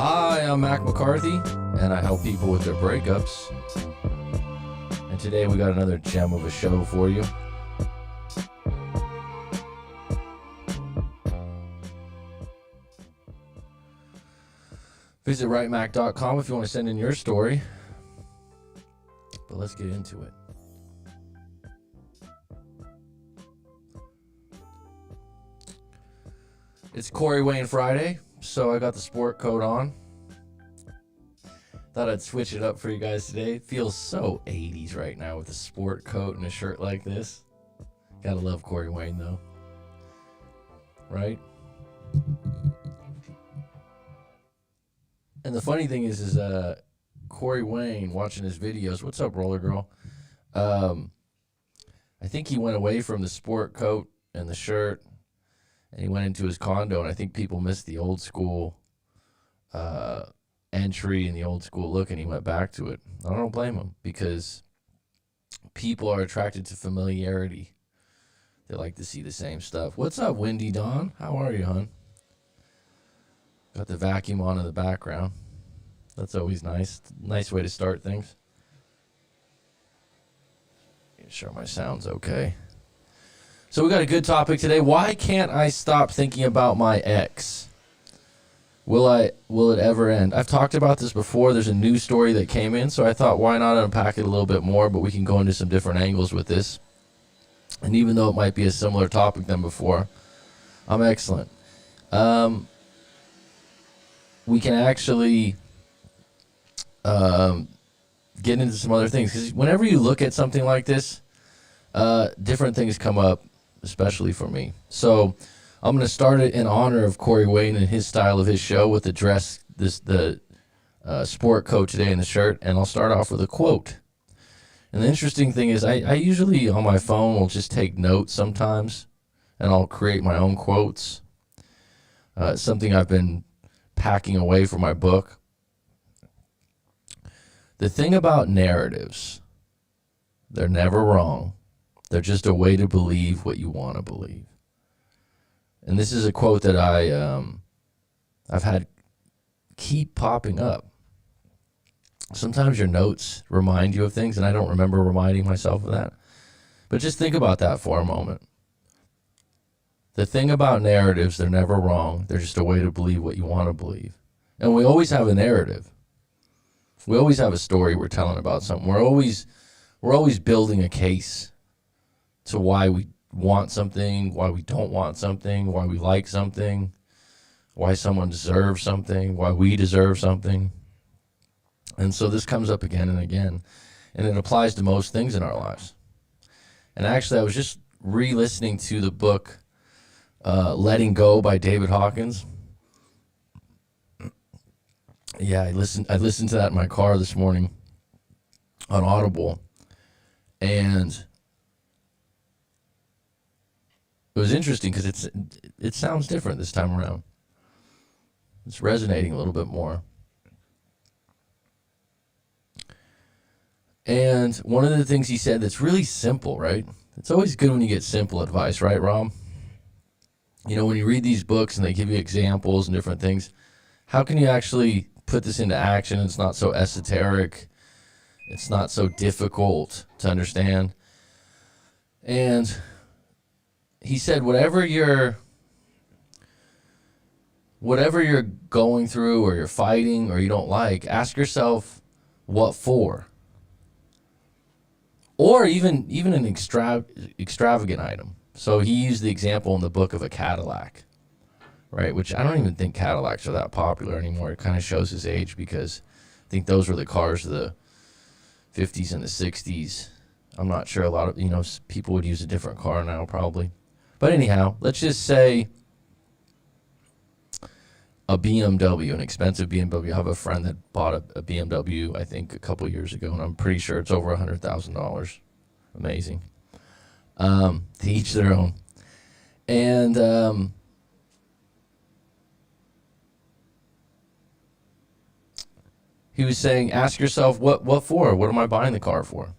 Hi, I'm Mac McCarthy, and I help people with their breakups. And today we got another gem of a show for you. Visit writemac.com if you want to send in your story. But let's get into it. It's Corey Wayne Friday, so I got the sport coat on. Thought I'd switch it up for you guys today. It feels so 80s right now with a sport coat and a shirt like this. Gotta love Corey Wayne though. Right? And the funny thing is Corey Wayne, watching his videos, what's up, Roller Girl? I think he went away from the sport coat and the shirt, and he went into his condo, and I think people missed the old school entry and the old school look, and he went back to it. I don't blame him, because people are attracted to familiarity. They like to see the same stuff. What's up, Windy Dawn? How are you, hon? Got the vacuum on in the background. That's always nice. Nice way to start things. Make sure my sound's okay. So we got a good topic today. Why can't I stop thinking about my ex? Will it ever end? I've talked about this before. There's a new story that came in, so I thought, why not unpack it a little bit more, but we can go into some different angles with this. And even though it might be a similar topic than before, I'm excellent. We can actually get into some other things, because whenever you look at something like this, different things come up, especially for me. So I'm going to start it in honor of Corey Wayne and his style of his show with the dress, the sport coat today and the shirt, and I'll start off with a quote. And the interesting thing is I usually on my phone will just take notes sometimes, and I'll create my own quotes. It's something I've been packing away for my book. The thing about narratives, they're never wrong. They're just a way to believe what you want to believe. And this is a quote that I've had keep popping up. Sometimes your notes remind you of things, and I don't remember reminding myself of that. But just think about that for a moment. The thing about narratives, they're never wrong. They're just a way to believe what you want to believe. And we always have a narrative. We always have a story we're telling about something. We're always building a case to why we want something, why we don't want something, why we like something, why someone deserves something, why we deserve something. And so this comes up again and again, and it applies to most things in our lives. And actually, I was just re-listening to the book Letting Go by David Hawkins. Yeah, I listened to that in my car this morning on Audible, and it was interesting because it sounds different this time around. It's resonating a little bit more. And one of the things he said that's really simple, right? It's always good when you get simple advice, right, Rob? You know, when you read these books and they give you examples and different things, how can you actually put this into action? It's not so esoteric. It's not so difficult to understand. And he said, whatever you're going through, or you're fighting, or you don't like, ask yourself, what for? Or even an extravagant item. So he used the example in the book of a Cadillac, right? Which I don't even think Cadillacs are that popular anymore. It kind of shows his age, because I think those were the cars of the 50s and the 60s. I'm not sure, a lot of, people would use a different car now probably. But anyhow, let's just say a BMW, an expensive BMW. I have a friend that bought a BMW, I think, a couple years ago, and I'm pretty sure it's over $100,000. Amazing. To each their own. And he was saying, ask yourself, what for? What am I buying the car for?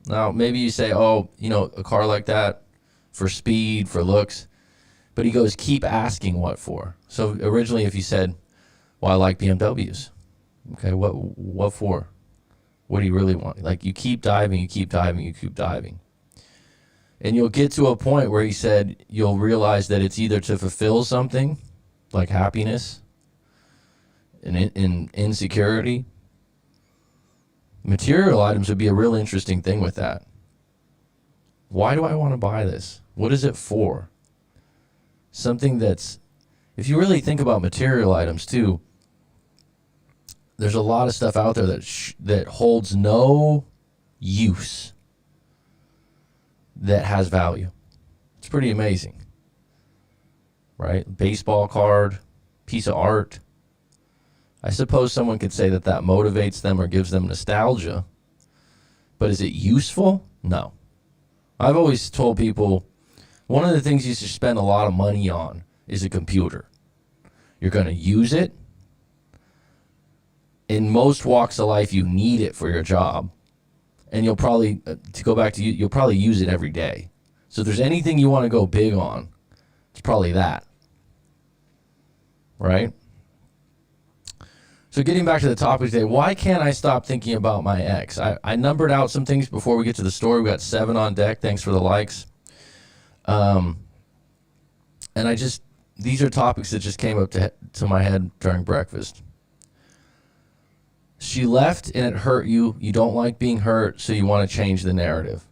Now, maybe you say, a car like that for speed, for looks. But he goes, keep asking what for. So originally, if you said, Well, I like BMWs. Okay, what for? What do you really want? Like, you keep diving, you keep diving, you keep diving. And you'll get to a point where he said you'll realize that it's either to fulfill something, like happiness and in insecurity. Material items would be a real interesting thing with that. Why do I want to buy this? What is it for? Something that's, if you really think about material items too, there's a lot of stuff out there that holds no use that has value. It's pretty amazing, right? Baseball card, piece of art. I suppose someone could say that motivates them or gives them nostalgia, but is it useful? No. I've always told people, one of the things you should spend a lot of money on is a computer. You're going to use it. In most walks of life, you need it for your job. And you'll probably, to go back to you'll probably use it every day. So if there's anything you want to go big on, it's probably that. Right? So getting back to the topic today, why can't I stop thinking about my ex? I numbered out some things before we get to the story. We got 7 on deck. Thanks for the likes. And these are topics that just came up to my head during breakfast. She left and it hurt you. You don't like being hurt, so you want to change the narrative.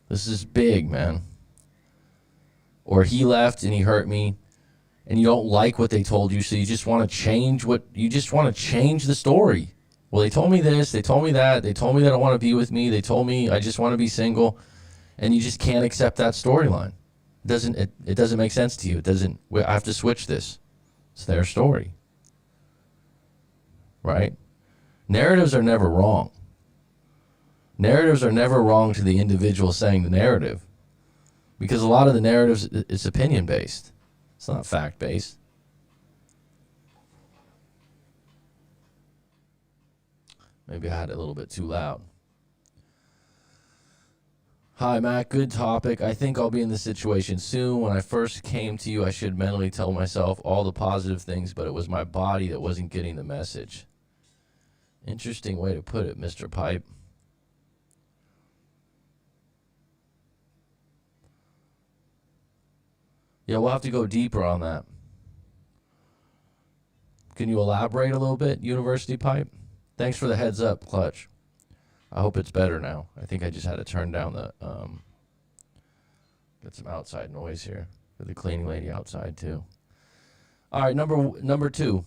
This is big, man. Or he left and he hurt me, and you don't like what they told you, so you just want to change the story. Well, they told me this, they told me that, they told me they don't want to be with me, they told me I just want to be single, and you just can't accept that storyline. It doesn't make sense to you. I have to switch this. It's their story. Right? Narratives are never wrong. Narratives are never wrong to the individual saying the narrative, because a lot of the narratives, it's opinion based. It's not fact based. Maybe I had it a little bit too loud. Hi, Matt. Good topic. I think I'll be in this situation soon. When I first came to you, I should mentally tell myself all the positive things, but it was my body that wasn't getting the message. Interesting way to put it, Mr. Pipe. Yeah, we'll have to go deeper on that. Can you elaborate a little bit, University Pipe? Thanks for the heads up, Clutch. I hope it's better now. I think I just had to turn down the, get some outside noise here for the cleaning lady outside too. All right, number 2,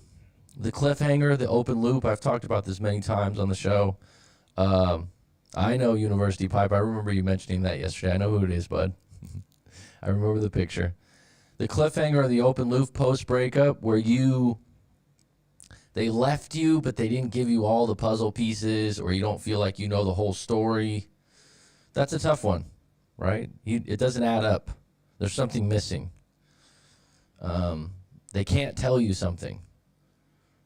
the cliffhanger, the open loop. I've talked about this many times on the show. I know University Pipe. I remember you mentioning that yesterday. I know who it is, bud. I remember the picture. The cliffhanger or the open loop post breakup, where they left you, but they didn't give you all the puzzle pieces, or you don't feel like you know the whole story. That's a tough one, right? It doesn't add up. There's something missing. They can't tell you something.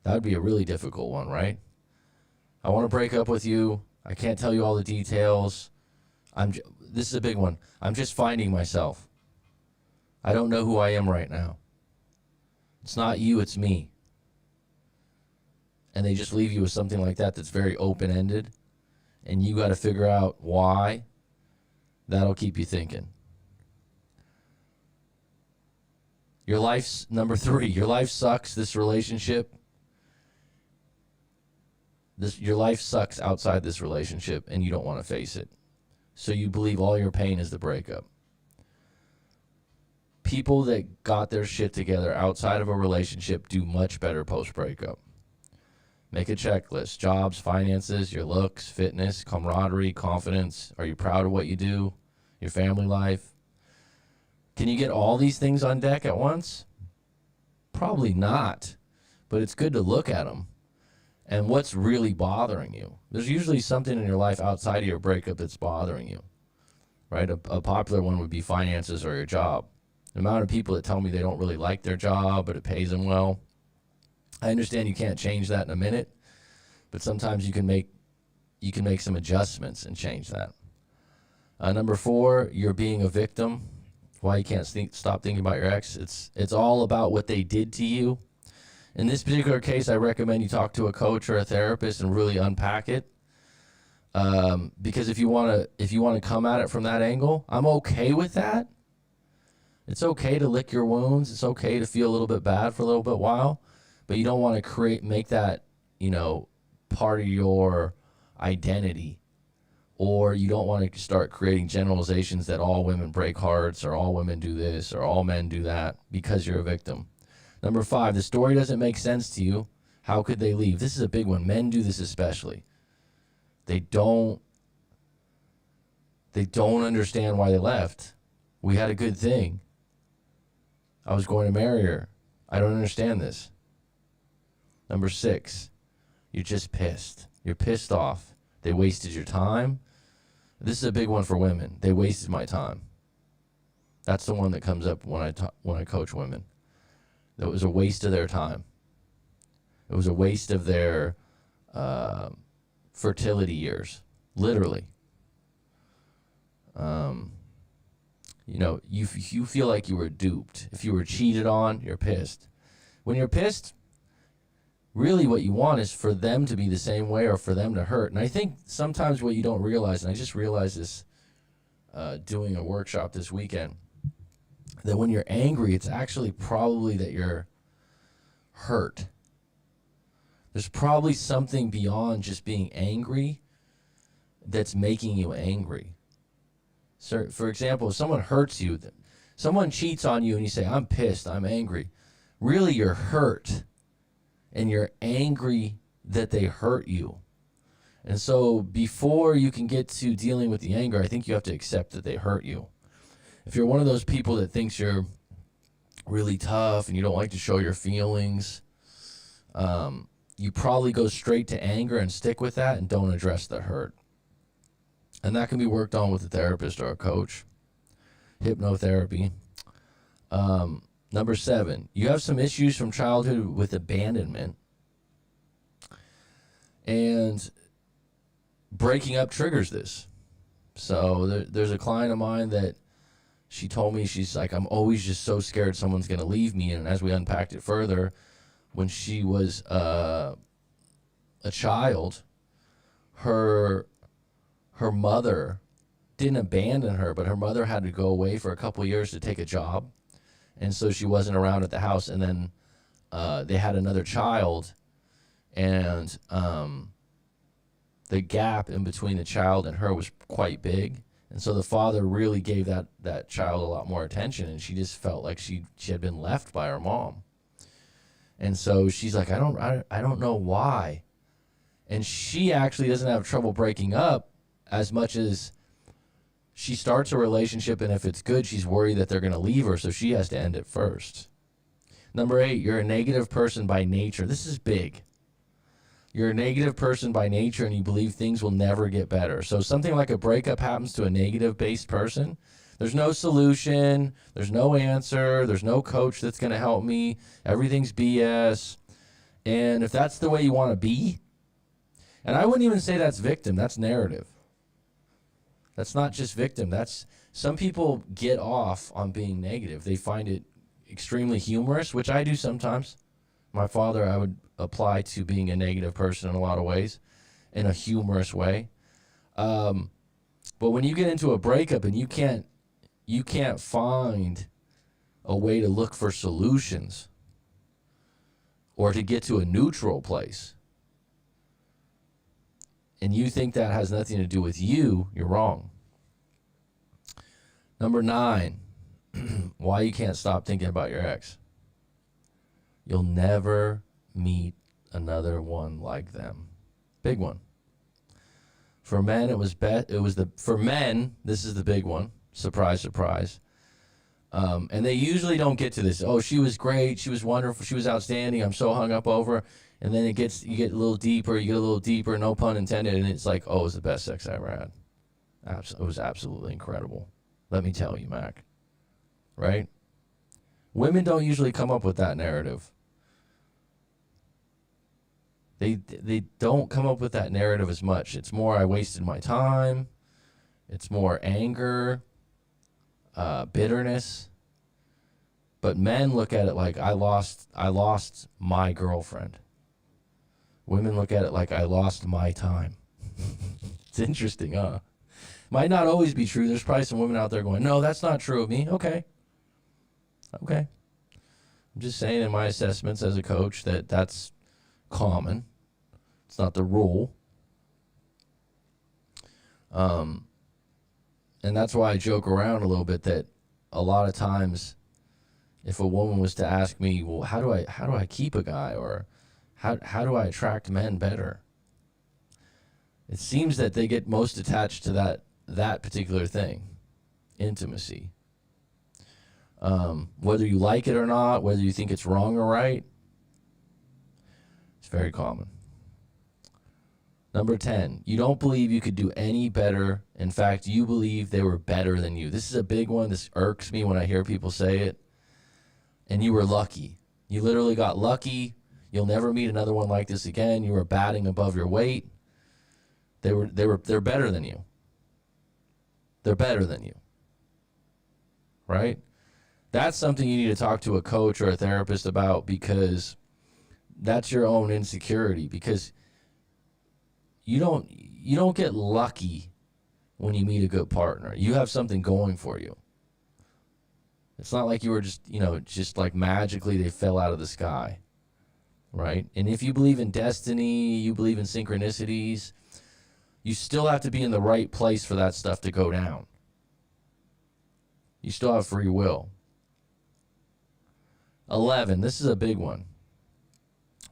That would be a really difficult one, right? I want to break up with you. I can't tell you all the details. This is a big one. I'm just finding myself. I don't know who I am right now. It's not you, it's me. And they just leave you with something like that that's very open-ended, and you got to figure out why. That'll keep you thinking. Your life's number 3. Your life sucks. This relationship. Your life sucks outside this relationship, and you don't want to face it. So you believe all your pain is the breakup. People that got their shit together outside of a relationship do much better post-breakup. Make a checklist. Jobs, finances, your looks, fitness, camaraderie, confidence. Are you proud of what you do? Your family life. Can you get all these things on deck at once? Probably not. But it's good to look at them. And what's really bothering you? There's usually something in your life outside of your breakup that's bothering you. Right? A popular one would be finances or your job. The amount of people that tell me they don't really like their job, but it pays them well. I understand you can't change that in a minute, but sometimes you can make some adjustments and change that. Number 4, you're being a victim. Why you can't stop thinking about your ex? It's all about what they did to you In this particular case, I recommend you talk to a coach or a therapist and really unpack it. Because if you want to come at it from that angle, I'm okay with that. It's okay to lick your wounds. It's okay to feel a little bit bad for a little bit while, but you don't want to make that, part of your identity, or you don't want to start creating generalizations that all women break hearts or all women do this or all men do that because you're a victim. Number 5, the story doesn't make sense to you. How could they leave? This is a big one. Men do this especially. They don't understand why they left. We had a good thing. I was going to marry her. I don't understand this. Number 6, you're just pissed. You're pissed off. They wasted your time. This is a big one for women. They wasted my time. That's the one that comes up when I coach women. That was a waste of their time. It was a waste of their fertility years, literally. You feel like you were duped. If you were cheated on, you're pissed. When you're pissed, really what you want is for them to be the same way or for them to hurt. And I think sometimes what you don't realize, and I just realized this doing a workshop this weekend, that when you're angry, it's actually probably that you're hurt. There's probably something beyond just being angry that's making you angry. So, for example, if someone hurts you, someone cheats on you and you say, I'm pissed, I'm angry. Really, you're hurt and you're angry that they hurt you. And so before you can get to dealing with the anger, I think you have to accept that they hurt you. If you're one of those people that thinks you're really tough and you don't like to show your feelings, you probably go straight to anger and stick with that and don't address the hurt. And that can be worked on with a therapist or a coach. Hypnotherapy. Number 7, you have some issues from childhood with abandonment. And breaking up triggers this. So there's a client of mine that she told me, she's like, I'm always just so scared someone's going to leave me. And as we unpacked it further, when she was a child, her mother didn't abandon her, but her mother had to go away for a couple of years to take a job. And so she wasn't around at the house. And then they had another child. And the gap in between the child and her was quite big. And so the father really gave that child a lot more attention. And she just felt like she had been left by her mom. And so she's like, I don't know why. And she actually doesn't have trouble breaking up as much as she starts a relationship, and if it's good, she's worried that they're going to leave her, so she has to end it first. Number 8, you're a negative person by nature. This is big. You're a negative person by nature, and you believe things will never get better. So something like a breakup happens to a negative-based person. There's no solution. There's no answer. There's no coach that's going to help me. Everything's BS. And if that's the way you want to be, and I wouldn't even say that's victim. That's narrative. That's not just victim. Some people get off on being negative. They find it extremely humorous, which I do sometimes. My father, I would apply to being a negative person in a lot of ways, in a humorous way. But when you get into a breakup and you can't find a way to look for solutions or to get to a neutral place, and you think that has nothing to do with you, you're wrong. Number 9, why you can't stop thinking about your ex. You'll never meet another one like them. Big one. For men, for men, this is the big one. Surprise, surprise. And they usually don't get to this. Oh, she was great. She was wonderful. She was outstanding. I'm so hung up over her. And then you get a little deeper, no pun intended, and it's like, oh, it was the best sex I ever had. It was absolutely incredible. Let me tell you, Mac. Right? Women don't usually come up with that narrative. They don't come up with that narrative as much. It's more, I wasted my time. It's more anger, bitterness. But men look at it like I lost my girlfriend. Women look at it like I lost my time. It's interesting, huh? Might not always be true. There's probably some women out there going, no, that's not true of me. Okay. I'm just saying in my assessments as a coach that that's common. It's not the rule. And that's why I joke around a little bit that a lot of times if a woman was to ask me, well, how do I keep a guy, or how do I attract men better? It seems that they get most attached to that particular thing, intimacy. Whether you like it or not, whether you think it's wrong or right, it's very common. Number 10, you don't believe you could do any better. In fact, you believe they were better than you. This is a big one. This irks me when I hear people say it. And you were lucky. You literally got lucky. You'll never meet another one like this again. You were batting above your weight. They're better than you. They're better than you. Right? That's something you need to talk to a coach or a therapist about, because that's your own insecurity. Because you don't get lucky when you meet a good partner. You have something going for you. It's not like you were just like magically they fell out of the sky, right? And if you believe in destiny, you believe in synchronicities, you still have to be in the right place for that stuff to go down. You still have free will. 11, this is a big one.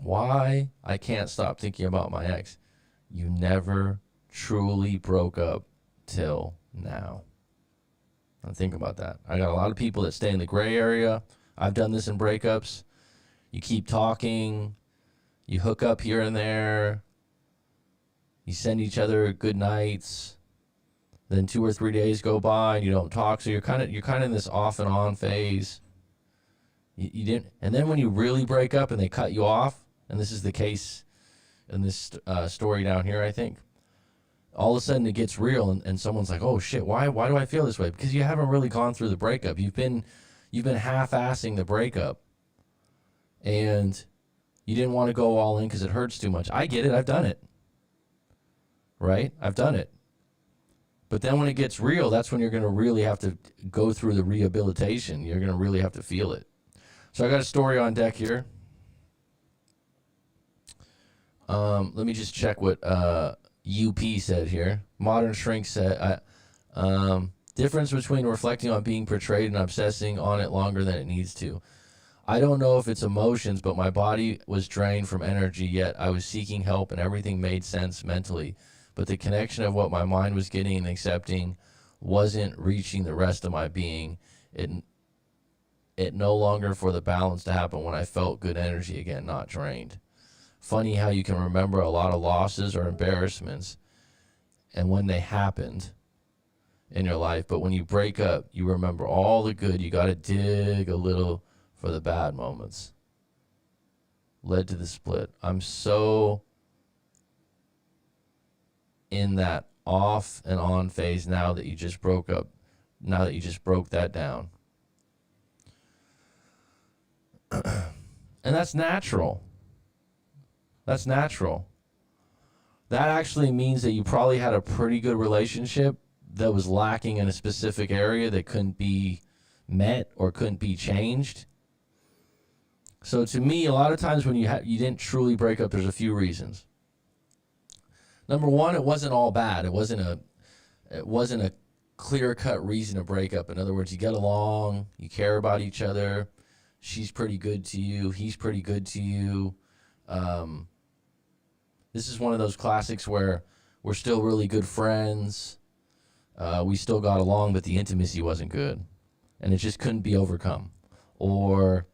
Why I can't stop thinking about my ex. You never truly broke up till now. Now think about that. I got a lot of people that stay in the gray area. I've done this in breakups. You keep talking. You hook up here and there. You send each other good nights. Then 2 or 3 days go by and you don't talk. So you're kind of in this off and on phase. You didn't, and then when you really break up and they cut you off, and this is the case in this story down here, I think, all of a sudden it gets real, and someone's like, oh shit, why do I feel this way? Because you haven't really gone through the breakup. You've been half-assing the breakup, and you didn't want to go all in because it hurts too much. I get it. I've done it. Right? I've done it. But then when it gets real, that's when you're going to really have to go through the rehabilitation. You're going to really have to feel it. So I got a story on deck here. Let me just check what UP said here. Modern Shrink said, difference between reflecting on being portrayed and obsessing on it longer than it needs to. I don't know if it's emotions, but my body was drained from energy, yet I was seeking help and everything made sense mentally. But the connection of what my mind was getting and accepting wasn't reaching the rest of my being. It no longer for the balance to happen when I felt good energy again, not drained. Funny how you can remember a lot of losses or embarrassments and when they happened in your life, but when you break up, you remember all the good. You got to dig a little for the bad moments. Led to the split. I'm so in that off and on phase now that you just broke up, now that you just broke that down. And that's natural. That's natural. That actually means that you probably had a pretty good relationship that was lacking in a specific area that couldn't be met or couldn't be changed. So to me, a lot of times when you didn't truly break up, there's a few reasons. Number one, it wasn't all bad. It wasn't a clear-cut reason to break up. In other words, you get along, you care about each other. She's pretty good to you. He's pretty good to you. This is one of those classics where we're still really good friends. We still got along, but the intimacy wasn't good. And it just couldn't be overcome. Or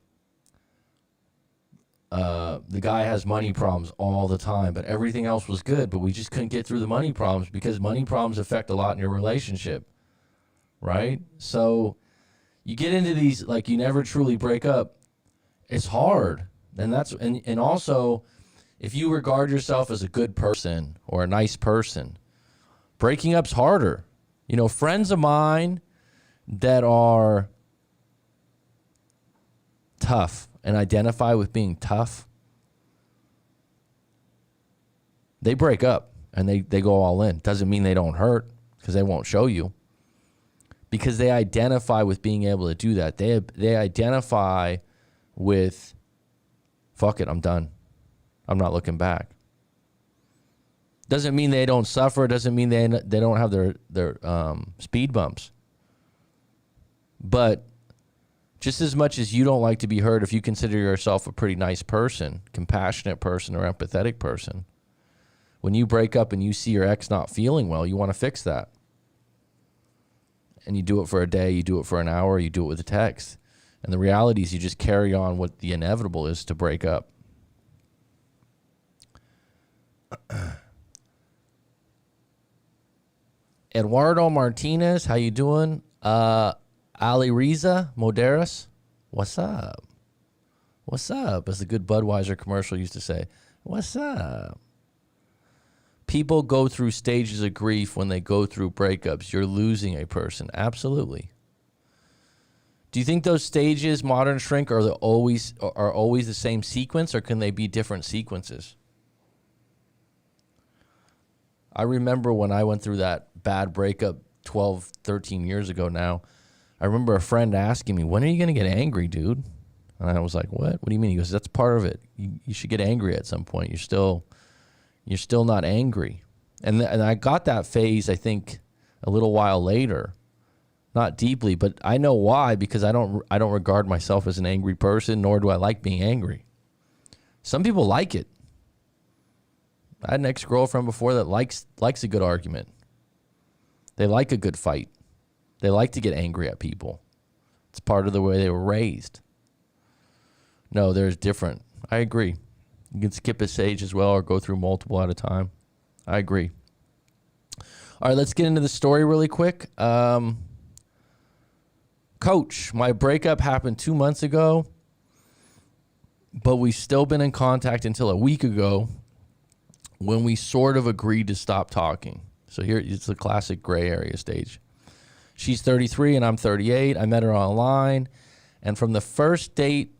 the guy has money problems all the time, but everything else was good, but we just couldn't get through the money problems because money problems affect a lot in your relationship. Right? So you get into these, like, you never truly break up. It's hard. And also, if you regard yourself as a good person or a nice person, breaking up's harder. You know, friends of mine that are tough and identify with being tough, they break up and they go all in. Doesn't mean they don't hurt, because they won't show you. Because they identify with being able to do that. They identify with, fuck it, I'm done. I'm not looking back. Doesn't mean they don't suffer. Doesn't mean they don't have their speed bumps. But just as much as you don't like to be hurt, if you consider yourself a pretty nice person, compassionate person, or empathetic person, when you break up and you see your ex not feeling well, you want to fix that. And you do it for a day, you do it for an hour, you do it with a text. And the reality is you just carry on what the inevitable is to break up. Eduardo Martinez, how you doing? Ali Riza Moderas, what's up? What's up? As the good Budweiser commercial used to say, what's up? People go through stages of grief when they go through breakups. You're losing a person. Absolutely. Do you think those stages, modern shrink, are always the same sequence, or can they be different sequences? I remember when I went through that bad breakup 12, 13 years ago now, I remember a friend asking me, when are you going to get angry, dude? And I was like, what? What do you mean? He goes, that's part of it. You should get angry at some point. You're still not angry. And I got that phase, I think, a little while later. Not deeply, but I know why, because I don't regard myself as an angry person, nor do I like being angry. Some people like it. I had an ex-girlfriend before that likes a good argument. They like a good fight. They like to get angry at people. It's part of the way they were raised. No, there's different. I agree. You can skip a stage as well, or go through multiple at a time. I agree. All right, let's get into the story really quick. Coach, my breakup happened 2 months ago, but we've still been in contact until a week ago, when we sort of agreed to stop talking. So here, it's the classic gray area stage. She's 33 and I'm 38. I met her online, and from the first date,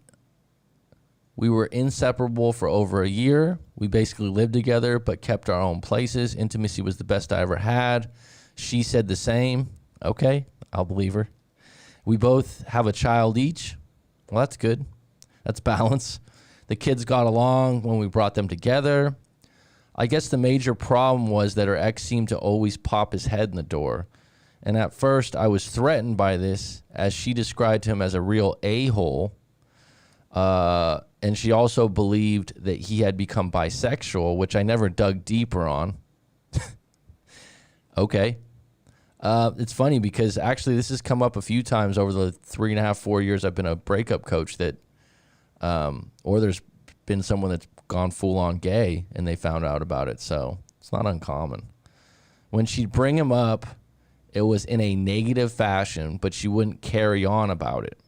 we were inseparable for over a year. We basically lived together, but kept our own places. Intimacy was the best I ever had. She said the same. Okay, I'll believe her. We both have a child each. Well, that's good. That's balance. The kids got along when we brought them together. I guess the major problem was that her ex seemed to always pop his head in the door. And at first, I was threatened by this, as she described him as a real a-hole. And she also believed that he had become bisexual, which I never dug deeper on. Okay. It's funny because actually this has come up a few times over the 3.5, 4 years I've been a breakup coach, that, or there's been someone that's gone full on gay and they found out about it. So it's not uncommon. When she'd bring him up, it was in a negative fashion, but she wouldn't carry on about it.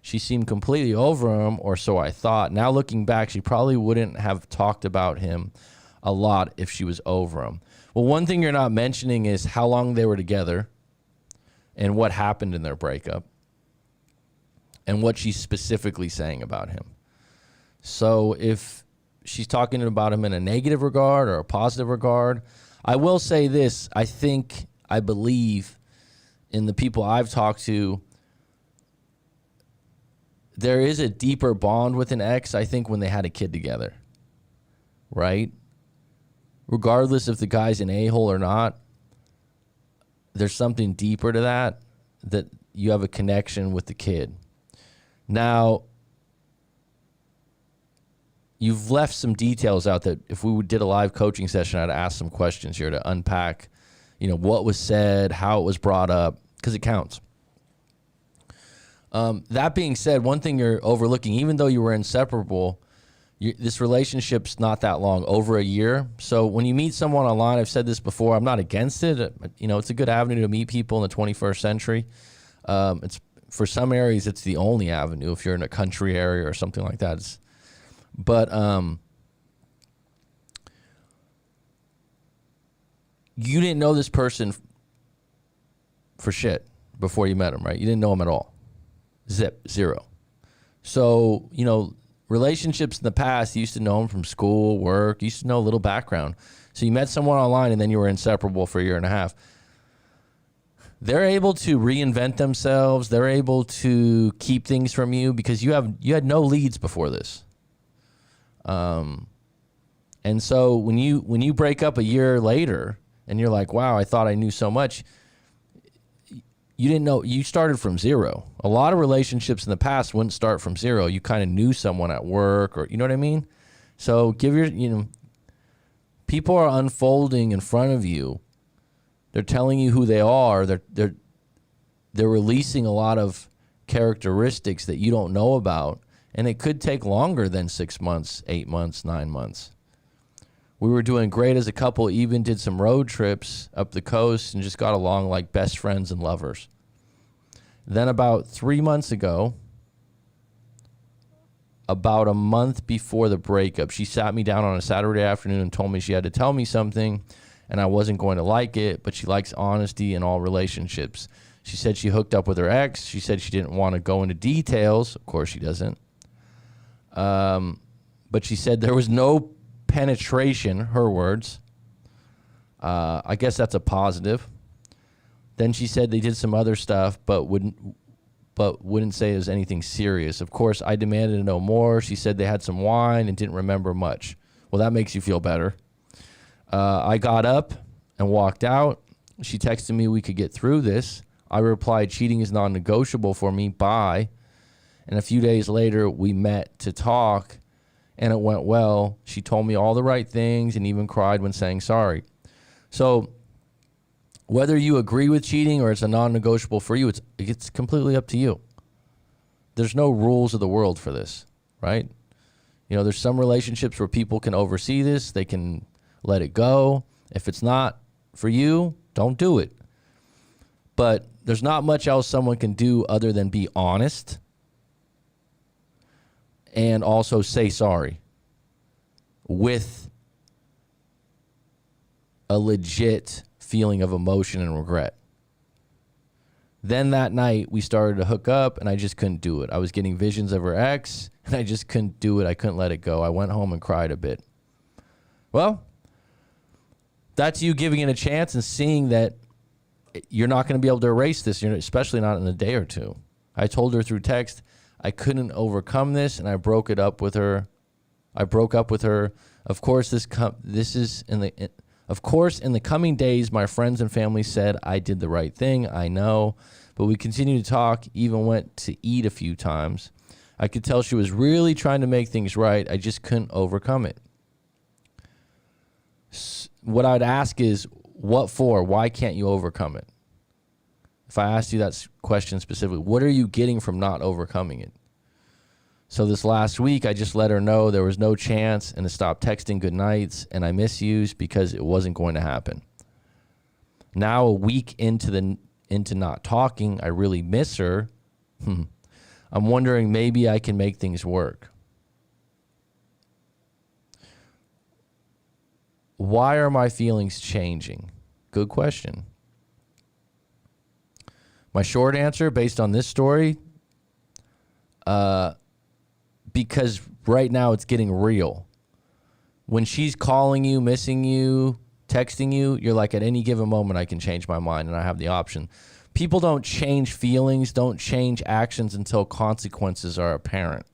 She seemed completely over him, or so I thought. Now looking back, she probably wouldn't have talked about him a lot if she was over him. Well, one thing you're not mentioning is how long they were together and what happened in their breakup and what she's specifically saying about him. So if she's talking about him in a negative regard or a positive regard, I will say this. I believe in the people I've talked to, there is a deeper bond with an ex, I think, when they had a kid together, right? Regardless if the guy's an a-hole or not, there's something deeper to that you have a connection with the kid. Now, you've left some details out that if we did a live coaching session, I'd ask some questions here to unpack, what was said, how it was brought up, because it counts. That being said, one thing you're overlooking, even though you were inseparable, this relationship's not that long, over a year. So when you meet someone online, I've said this before, I'm not against it. It's a good avenue to meet people in the 21st century. It's for some areas, it's the only avenue if you're in a country area or something like that. But you didn't know this person for shit before you met him, right? You didn't know him at all. Zero. So, relationships in the past, you used to know them from school, work, you used to know a little background. So you met someone online and then you were inseparable for a year and a half. They're able to reinvent themselves. They're able to keep things from you because you had no leads before this. And so when you break up a year later and you're like, wow, I thought I knew so much, you didn't know. You started from zero. A lot of relationships in the past wouldn't start from zero. You kind of knew someone at work, or you know what I mean? So people are unfolding in front of you. They're telling you who they are. They're releasing a lot of characteristics that you don't know about, and it could take longer than 6 months, 8 months, 9 months. We were doing great as a couple, even did some road trips up the coast and just got along like best friends and lovers. Then about 3 months ago, about a month before the breakup, she sat me down on a Saturday afternoon and told me she had to tell me something and I wasn't going to like it, but she likes honesty in all relationships. She said she hooked up with her ex. She said she didn't want to go into details. Of course she doesn't. But she said there was no penetration, her words. I guess that's a positive. Then she said they did some other stuff, but wouldn't say it was anything serious. Of course, I demanded to know more. She said they had some wine and didn't remember much. Well, that makes you feel better. I got up and walked out. She texted me we could get through this. I replied, cheating is non-negotiable for me. Bye. And a few days later, we met to talk, and it went well. She told me all the right things and even cried when saying sorry. So whether you agree with cheating or it's a non-negotiable for you, it's completely up to you. There's no rules of the world for this, right? There's some relationships where people can oversee this. They can let it go. If it's not for you, don't do it. But there's not much else someone can do other than be honest and also say sorry with a legit feeling of emotion and regret. Then that night we started to hook up and I just couldn't do it. I was getting visions of her ex and I just couldn't do it. I couldn't let it go. I went home and cried a bit. Well, that's you giving it a chance and seeing that you're not going to be able to erase this, especially not in a day or two. I told her through text I couldn't overcome this, and I broke up with her. Of course, in the coming days, my friends and family said I did the right thing. I know, but we continued to talk. Even went to eat a few times. I could tell she was really trying to make things right. I just couldn't overcome it. What I'd ask is, what for? Why can't you overcome it? If I asked you that question specifically, what are you getting from not overcoming it? So this last week, I just let her know there was no chance and to stop texting good nights and I miss yous because it wasn't going to happen. Now a week into not talking, I really miss her. I'm wondering maybe I can make things work. Why are my feelings changing? Good question. My short answer, based on this story, because right now it's getting real. When she's calling you, missing you, texting you, you're like, at any given moment, I can change my mind and I have the option. People don't change feelings, don't change actions until consequences are apparent.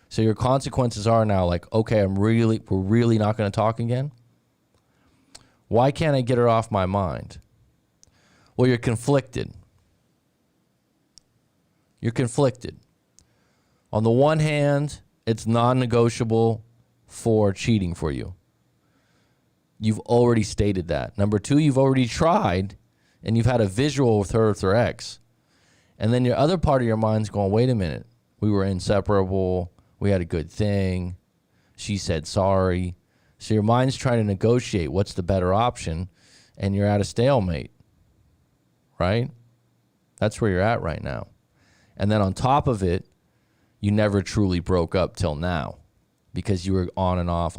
So your consequences are now like, okay, we're really not going to talk again. Why can't I get her off my mind? Well, you're conflicted. You're conflicted. On the one hand, it's non-negotiable for cheating for you. You've already stated that. Number two, you've already tried and you've had a visual with her ex. And then your other part of your mind's going, wait a minute. We were inseparable. We had a good thing. She said sorry. So your mind's trying to negotiate what's the better option, and you're at a stalemate, right? That's where you're at right now. And then on top of it, you never truly broke up till now because you were on and off.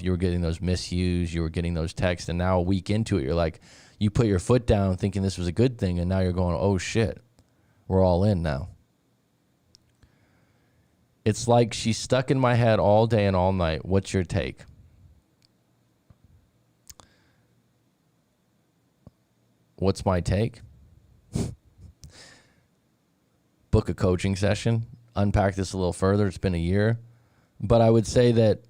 You were getting those misuse, you were getting those texts, and now a week into it, you're like, you put your foot down thinking this was a good thing, and now you're going, oh shit, we're all in now. It's like she's stuck in my head all day and all night. What's your take? What's my take? Book a coaching session. Unpack this a little further. It's been a year. But I would say that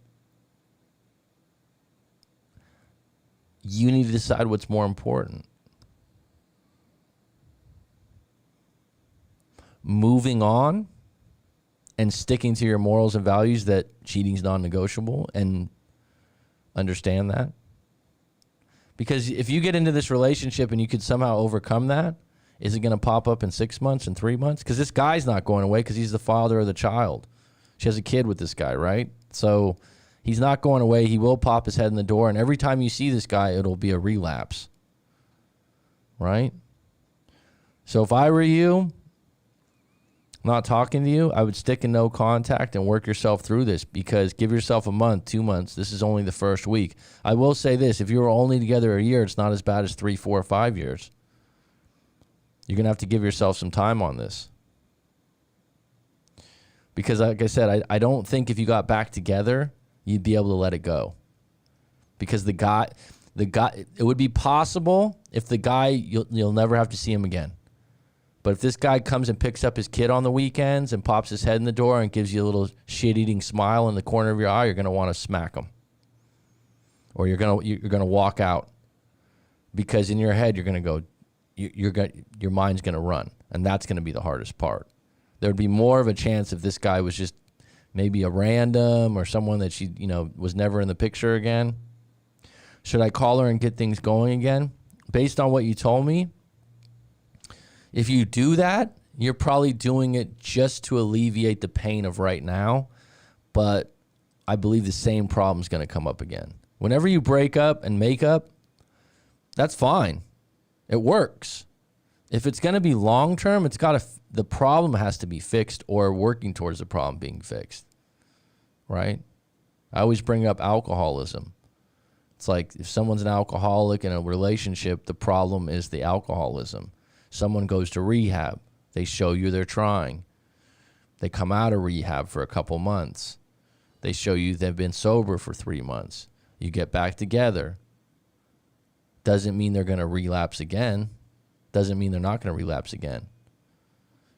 you need to decide what's more important. Moving on and sticking to your morals and values that cheating is non-negotiable, and understand that. Because if you get into this relationship and you could somehow overcome that, is it going to pop up in 6 months and 3 months? Because this guy's not going away because he's the father of the child. She has a kid with this guy, right? So he's not going away. He will pop his head in the door, and every time you see this guy, it'll be a relapse, right? So if I were you, not talking to you, I would stick in no contact and work yourself through this, because give yourself a month, 2 months. This is only the first week. I will say this. If you were only together a year, it's not as bad as 3, 4, or 5 years. You're going to have to give yourself some time on this. Because like I said, I don't think if you got back together, you'd be able to let it go. Because the guy, it would be possible if the guy, you'll never have to see him again. But if this guy comes and picks up his kid on the weekends and pops his head in the door and gives you a little shit-eating smile in the corner of your eye, you're going to want to smack him. Or you're going to walk out. Because in your head, you're going to go, your mind's going to run. And that's going to be the hardest part. There would be more of a chance if this guy was just maybe a random or someone that she, was never in the picture again. Should I call her and get things going again? Based on what you told me, if you do that, you're probably doing it just to alleviate the pain of right now. But I believe the same problem is going to come up again. Whenever you break up and make up, that's fine. It works. If it's going to be long term, the problem has to be fixed, or working towards the problem being fixed. Right? I always bring up alcoholism. It's like if someone's an alcoholic in a relationship, the problem is the alcoholism. Someone goes to rehab. They show you they're trying. They come out of rehab for a couple months. They show you they've been sober for 3 months. You get back together. Doesn't mean they're going to relapse again. Doesn't mean they're not going to relapse again.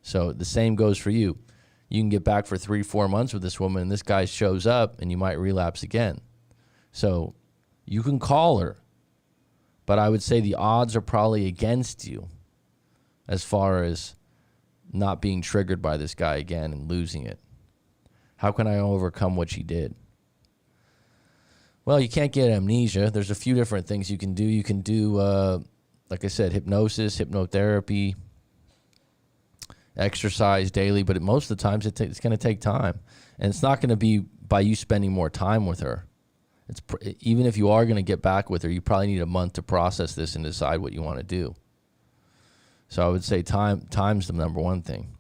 So the same goes for you. You can get back for 3, 4 months with this woman, and this guy shows up, and you might relapse again. So you can call her, but I would say the odds are probably against you as far as not being triggered by this guy again and losing it. How can I overcome what she did? Well, you can't get amnesia. There's a few different things you can do. You can do, like I said, hypnosis, hypnotherapy, exercise daily, but most of the times it's going to take time. And it's not going to be by you spending more time with her. Even if you are going to get back with her, you probably need a month to process this and decide what you want to do. So I would say time's the number one thing.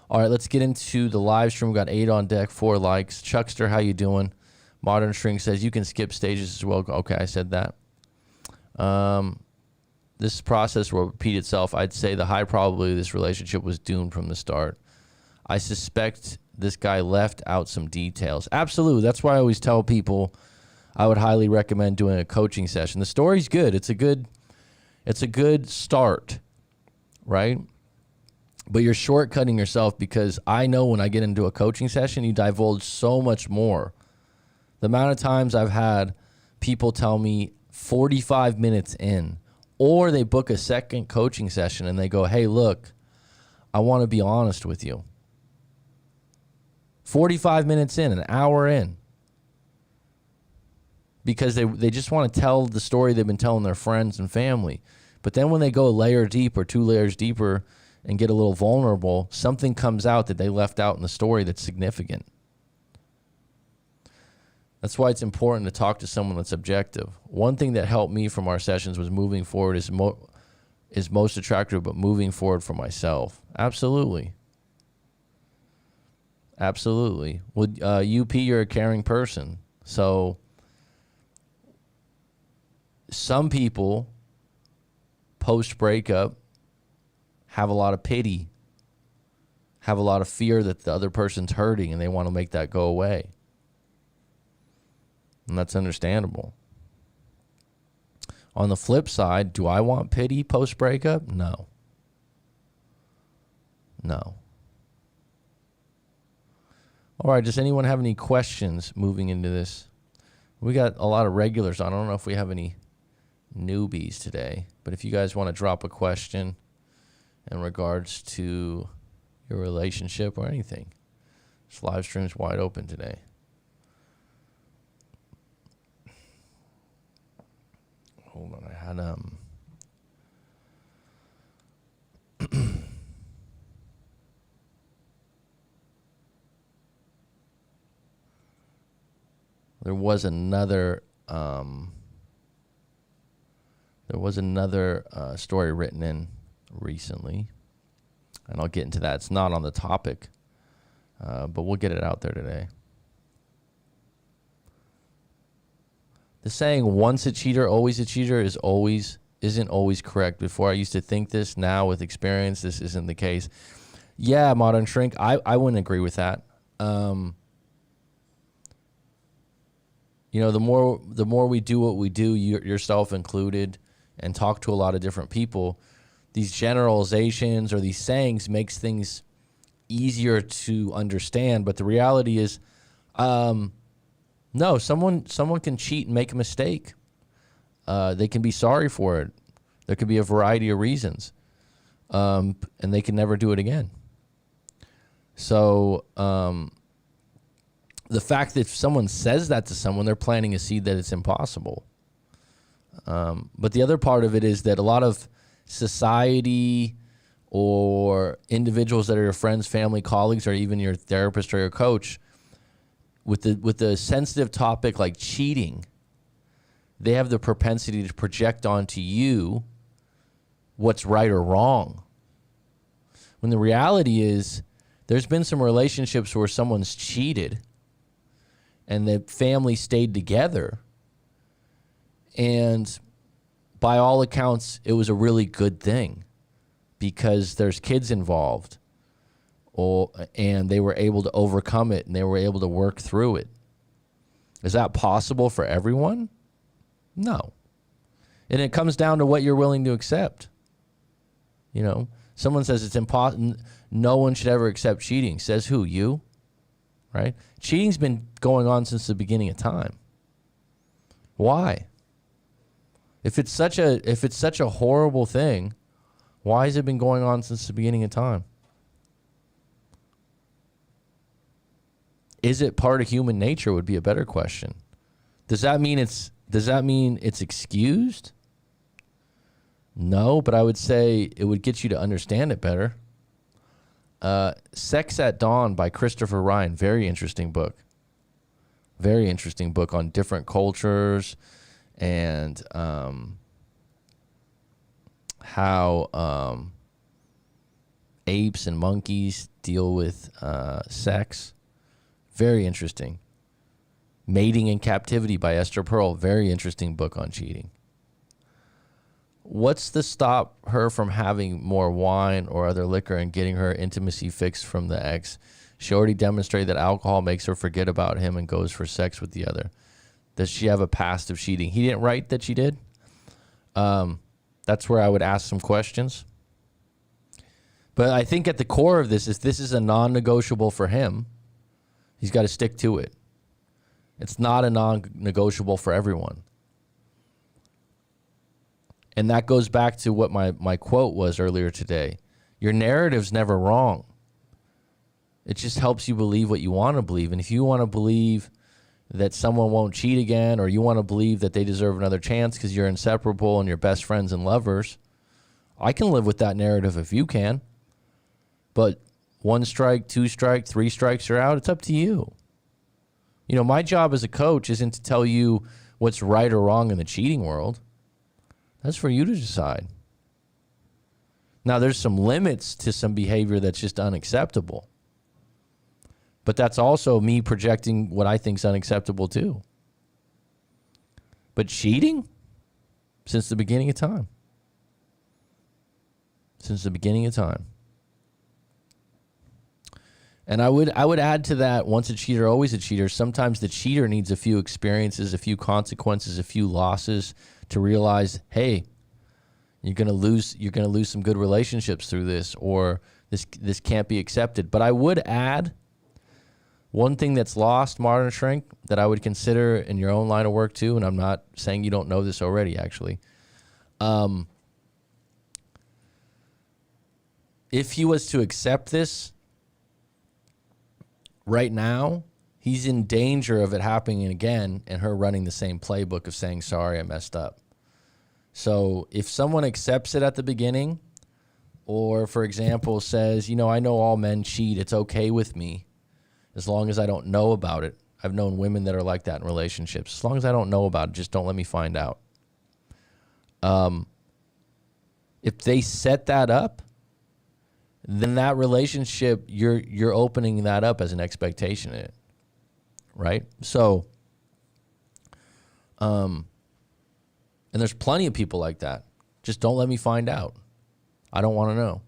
All right, let's get into the live stream. We got 8 on deck, 4 likes. Chuckster, how you doing? Modern String says you can skip stages as well. Okay, I said that. This process will repeat itself. I'd say the high probability this relationship was doomed from the start. I suspect this guy left out some details. Absolutely. That's why I always tell people I would highly recommend doing a coaching session. The story's good. It's a good start, right? But you're shortcutting yourself, because I know when I get into a coaching session, you divulge so much more. The amount of times I've had people tell me 45 minutes in, or they book a second coaching session and they go, hey, look, I want to be honest with you. 45 minutes in, an hour in. Because they just want to tell the story they've been telling their friends and family. But then when they go a layer deep or 2 layers deeper and get a little vulnerable, something comes out that they left out in the story that's significant. That's why it's important to talk to someone that's objective. One thing that helped me from our sessions was moving forward is most attractive, but moving forward for myself. Absolutely. Absolutely. Well, UP, you're a caring person. So some people post-breakup have a lot of pity have a lot of fear that the other person's hurting and they want to make that go away. And that's understandable. On the flip side, do I want pity post-breakup? No. No. All right, does anyone have any questions moving into this? We got a lot of regulars on. I don't know if we have any newbies today, but if you guys want to drop a question in regards to your relationship or anything, this live stream's wide open today. Hold on, I had there was another story written in recently, and I'll get into that. It's not on the topic, but we'll get it out there today. The saying "once a cheater, always a cheater" isn't always correct. Before I used to think this. Now with experience, this isn't the case. Yeah, Modern Shrink, I wouldn't agree with that. The more we do what we do, yourself included, and talk to a lot of different people, these generalizations or these sayings makes things easier to understand. But the reality is, no, someone can cheat and make a mistake. They can be sorry for it. There could be a variety of reasons, and they can never do it again. So the fact that if someone says that to someone, they're planting a seed that it's impossible. But the other part of it is that a lot of society or individuals that are your friends, family, colleagues, or even your therapist or your coach, with the sensitive topic like cheating, they have the propensity to project onto you what's right or wrong. When the reality is, there's been some relationships where someone's cheated and the family stayed together, and by all accounts, it was a really good thing because there's kids involved, and they were able to overcome it and they were able to work through it. Is that possible for everyone? No. And it comes down to what you're willing to accept. Someone says it's impossible. No one should ever accept cheating. Says who? You? Right? Cheating's been going on since the beginning of time. Why? If it's such a horrible thing, why has it been going on since the beginning of time? Is it part of human nature would be a better question. Does that mean it's excused? No, but I would say it would get you to understand it better. Sex at Dawn by Christopher Ryan. Very interesting book. Very interesting book on different cultures and how apes and monkeys deal with sex. Very interesting. Mating in Captivity by Esther Pearl. Very interesting book on cheating. What's to stop her from having more wine or other liquor and getting her intimacy fixed from the ex? She already demonstrated that alcohol makes her forget about him and goes for sex with the other. Does she have a past of cheating? He didn't write that she did. That's where I would ask some questions. But I think at the core of this is a non-negotiable for him. He's got to stick to it. It's not a non-negotiable for everyone. And that goes back to what my quote was earlier today. Your narrative's never wrong. It just helps you believe what you want to believe. And if you want to believe that someone won't cheat again, or you want to believe that they deserve another chance because you're inseparable and you're best friends and lovers, I can live with that narrative if you can. But 1 strike, 2 strike, 3 strikes are out. It's up to you. My job as a coach isn't to tell you what's right or wrong in the cheating world. That's for you to decide. Now, there's some limits to some behavior that's just unacceptable. But that's also me projecting what I think is unacceptable too. But cheating? Since the beginning of time. Since the beginning of time. And I would add to that, once a cheater, always a cheater. Sometimes the cheater needs a few experiences, a few consequences, a few losses to realize, hey, you're gonna lose some good relationships through this, or this can't be accepted. But I would add one thing that's lost, Modern Shrink, that I would consider in your own line of work too, and I'm not saying you don't know this already, actually. If he was to accept this, right now, he's in danger of it happening again and her running the same playbook of saying, sorry, I messed up. So if someone accepts it at the beginning, or, for example, says, I know all men cheat, it's okay with me, as long as I don't know about it. I've known women that are like that in relationships. As long as I don't know about it, just don't let me find out. If they set that up, then that relationship, you're opening that up as an expectation in it, right? So, and there's plenty of people like that. Just don't let me find out. I don't want to know.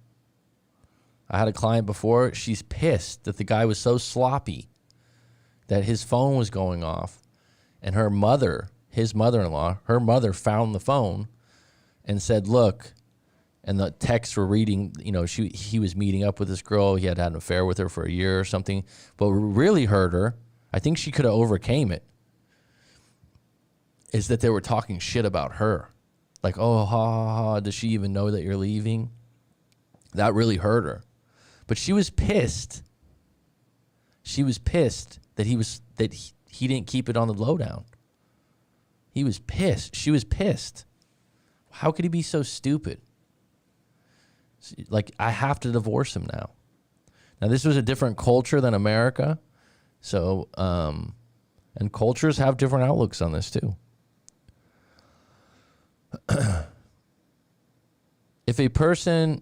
I had a client before, she's pissed that the guy was so sloppy that his phone was going off, and her mother, his mother-in-law, her mother found the phone and said, look, and the texts were reading, he was meeting up with this girl. He had an affair with her for a year or something. But what really hurt her, I think she could have overcame it, is that they were talking shit about her. Like, oh, ha, ha, ha, does she even know that you're leaving? That really hurt her. But she was pissed. She was pissed that he didn't keep it on the lowdown. He was pissed. She was pissed. How could he be so stupid? Like, I have to divorce him now. Now, this was a different culture than America. So, and cultures have different outlooks on this too. If a person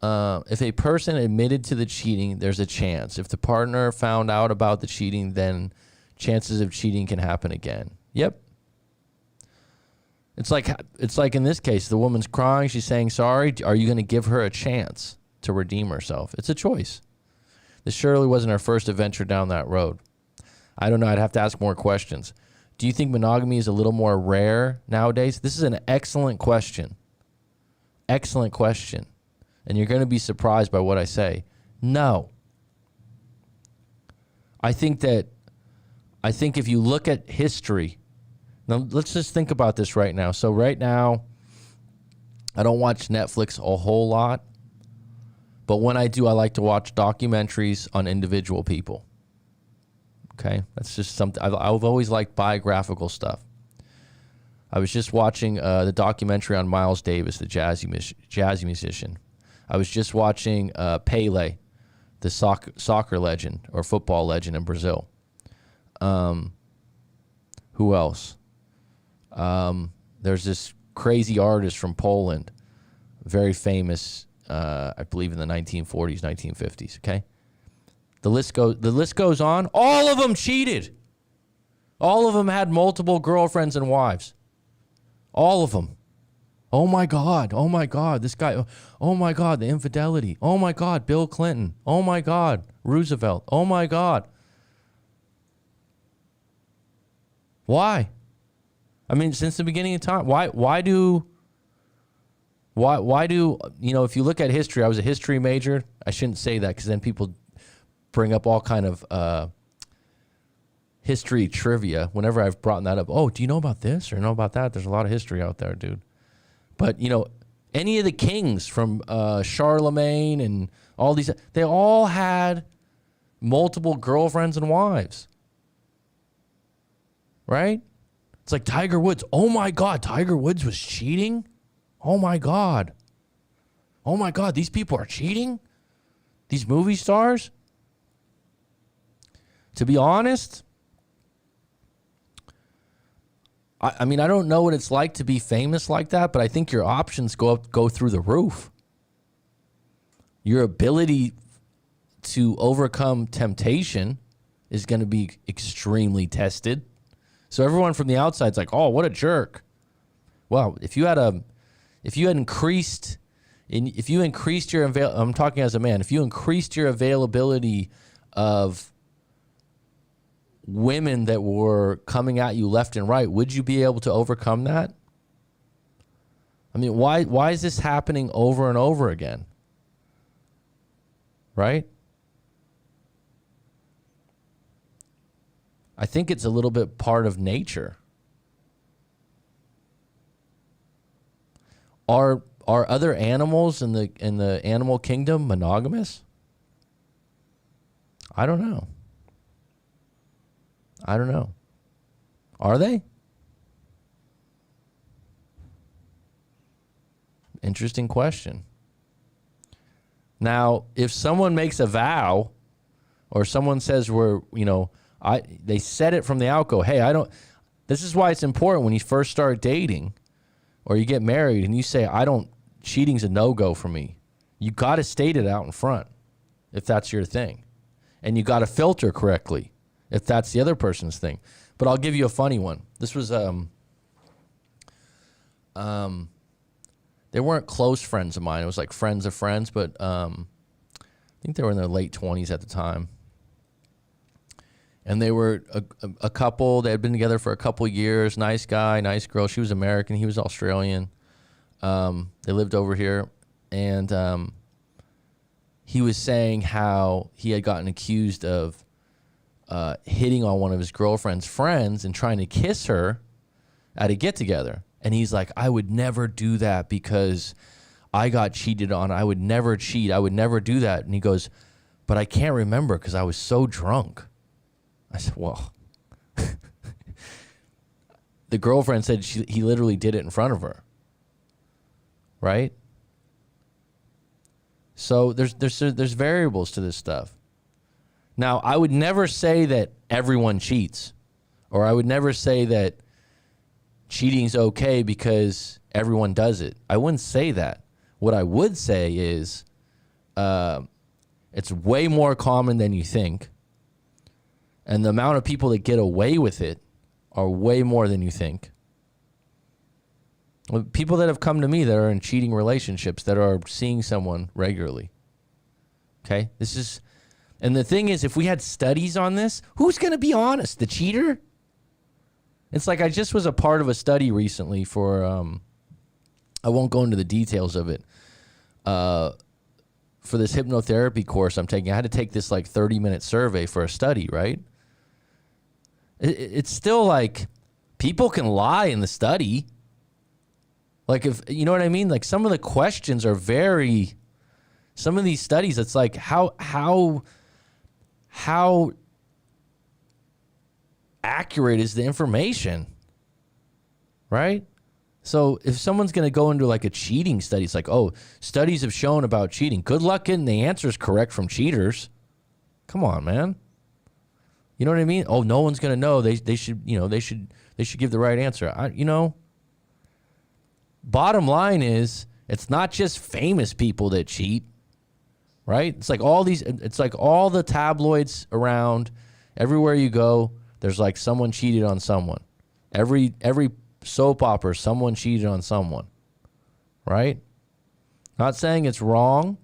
admitted to the cheating, there's a chance. If the partner found out about the cheating, then chances of cheating can happen again. Yep. It's like in this case, the woman's crying, she's saying sorry. Are you going to give her a chance to redeem herself? It's a choice. This surely wasn't our first adventure down that road. I don't know. I'd have to ask more questions. Do you think monogamy is a little more rare nowadays? This is an excellent question. Excellent question. And you're going to be surprised by what I say. No. I think if you look at history, now let's just think about this right now. So right now, I don't watch Netflix a whole lot, but when I do, I like to watch documentaries on individual people. Okay, that's just something I've always liked, biographical stuff. I was just watching the documentary on Miles Davis, the jazzy musician. I was just watching Pele, the soccer legend or football legend in Brazil. Who else? There's this crazy artist from Poland, very famous, I believe in the 1940s, 1950s. Okay, the list goes on. All of them cheated. All of them had multiple girlfriends and wives. All of them. Oh my God. Oh my God. This guy. Oh my God. The infidelity. Oh my God. Bill Clinton. Oh my God. Roosevelt. Oh my God. Why? I mean, since the beginning of time, why do, if you look at history, I was a history major. I shouldn't say that because then people bring up all kind of history trivia whenever I've brought that up. Oh, do you know about this or know about that? There's a lot of history out there, dude. But, any of the kings from Charlemagne and all these, they all had multiple girlfriends and wives. Right? It's like Tiger Woods. Oh my God, Tiger Woods was cheating? Oh my God. Oh my God, these people are cheating? These movie stars? To be honest, I mean, I don't know what it's like to be famous like that, but I think your options go through the roof. Your ability to overcome temptation is going to be extremely tested. So everyone from the outside is like, "Oh, what a jerk." Well, if you had increased if you increased your I'm talking as a man, if you increased your availability of women that were coming at you left and right, would you be able to overcome that? I mean, why is this happening over and over again? Right? I think it's a little bit part of nature. Are other animals in the animal kingdom monogamous? I don't know. Are they? Interesting question. Now, if someone makes a vow, or someone says they said it from the outgo, hey, this is why it's important when you first start dating or you get married and you say, cheating's a no-go for me. You got to state it out in front if that's your thing. And you got to filter correctly if that's the other person's thing. But I'll give you a funny one. This was, they weren't close friends of mine. It was like friends of friends, but I think they were in their late 20s at the time. And they were a couple. They had been together for a couple years. Nice guy, nice girl. She was American. He was Australian. They lived over here. And he was saying how he had gotten accused of hitting on one of his girlfriend's friends and trying to kiss her at a get-together. And he's like, I would never do that because I got cheated on. I would never cheat. I would never do that. And he goes, but I can't remember because I was so drunk. I said, well, the girlfriend said he literally did it in front of her. Right? So there's variables to this stuff. Now, I would never say that everyone cheats, or I would never say that cheating's okay because everyone does it. I wouldn't say that. What I would say is it's way more common than you think. And the amount of people that get away with it are way more than you think. People that have come to me that are in cheating relationships, that are seeing someone regularly. Okay? And the thing is, if we had studies on this, who's going to be honest? The cheater? It's like I just was a part of a study recently for, I won't go into the details of it, for this hypnotherapy course I'm taking. I had to take this like 30-minute survey for a study, right? It's still like people can lie in the study. Like, if you know what I mean? Like, some of the questions are some of these studies, it's like how accurate is the information, right? So if someone's going to go into like a cheating study, it's like, oh, studies have shown about cheating. Good luck getting the answers correct from cheaters. Come on, man. You know what I mean? Oh, no one's going to know. They should give the right answer. Bottom line is, it's not just famous people that cheat, right? It's like all the tabloids around, everywhere you go, there's like someone cheated on someone. Every soap opera, someone cheated on someone, right? Not saying it's wrong,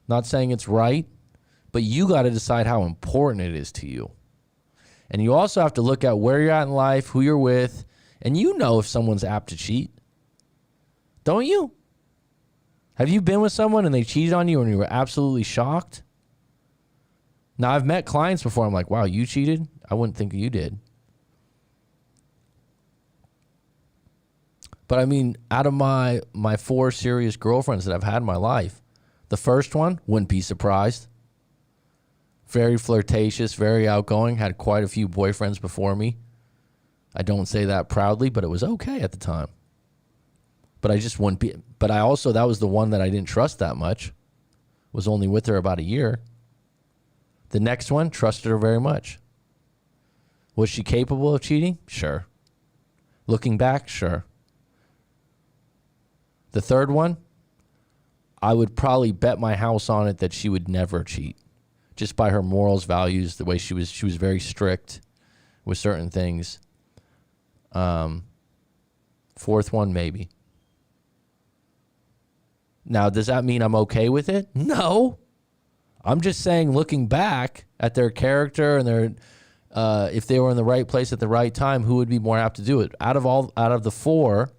not saying it's right, but you got to decide how important it is to you. And you also have to look at where you're at in life, who you're with, and you know if someone's apt to cheat. Don't you? Have you been with someone and they cheated on you and you were absolutely shocked? Now, I've met clients before. I'm like, wow, you cheated? I wouldn't think you did. But I mean, out of my 4 serious girlfriends that I've had in my life, the first one, wouldn't be surprised. Very flirtatious, very outgoing, had quite a few boyfriends before me. I don't say that proudly, but it was okay at the time. But I just wouldn't be, but I also, that was the one that I didn't trust that much. Was only with her about a year. The next one, trusted her very much. Was she capable of cheating? Sure. Looking back, sure. The third one, I would probably bet my house on it that she would never cheat. Just by her morals, values, the way she was very strict with certain things. Fourth one, maybe. Now, does that mean I'm okay with it? No. I'm just saying, looking back at their character and their, if they were in the right place at the right time, who would be more apt to do it? Out of the four,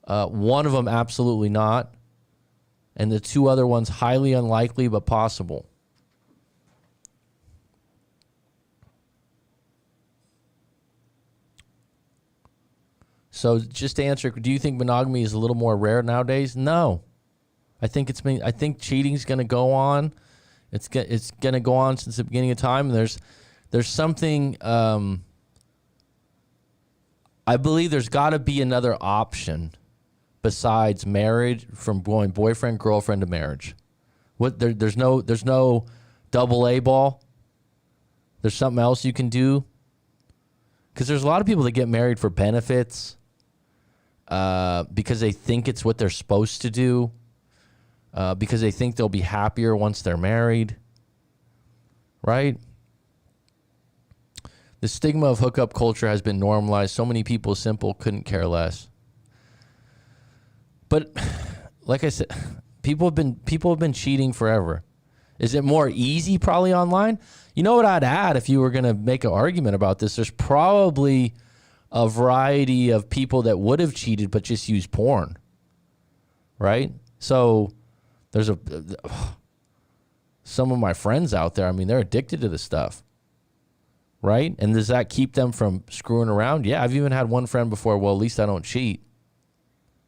one of them absolutely not, and the two other ones highly unlikely but possible. So just to answer, do you think monogamy is a little more rare nowadays? No. I think cheating's going to go on. It's going to go on since the beginning of time. And there's something, I believe there's got to be another option besides marriage, from going boyfriend, girlfriend to marriage. There's no double A ball. There's something else you can do. Because there's a lot of people that get married for benefits, because they think it's what they're supposed to do, because they think they'll be happier once they're married, right? The stigma of hookup culture has been normalized. So many people couldn't care less. But like I said, people have been cheating forever. Is it more easy probably online? You know what I'd add if you were going to make an argument about this? There's probably a variety of people that would have cheated but just used porn, right? So there's some of my friends out there, I mean, they're addicted to this stuff, right? And does that keep them from screwing around? Yeah, I've even had one friend before, well, at least I don't cheat.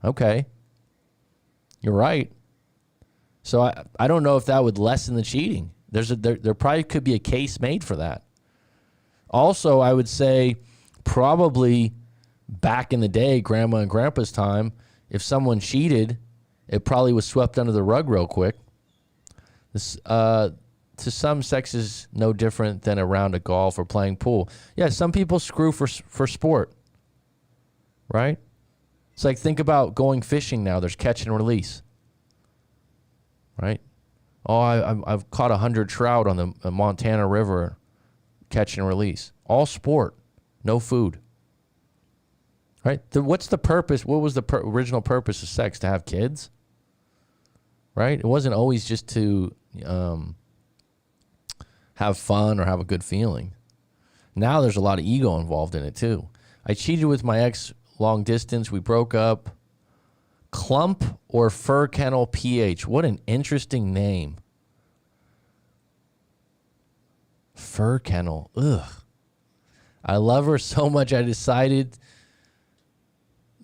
Okay, you're right. So I don't know if that would lessen the cheating. There probably could be a case made for that. Also, I would say probably back in the day, grandma and grandpa's time, if someone cheated, it probably was swept under the rug real quick. This, to some, sex is no different than a round of golf or playing pool. Yeah, some people screw for sport, right? It's like, think about going fishing now. There's catch and release, right? Oh, I've caught 100 trout on the Montana River, catch and release. All sport, no food. Right? What's the purpose? What was the original purpose of sex? To have kids? Right? It wasn't always just to have fun or have a good feeling. Now there's a lot of ego involved in it too. I cheated with my ex long distance. We broke up. Clump or Fur Kennel PH. What an interesting name. Fur Kennel. Ugh. I love her so much I decided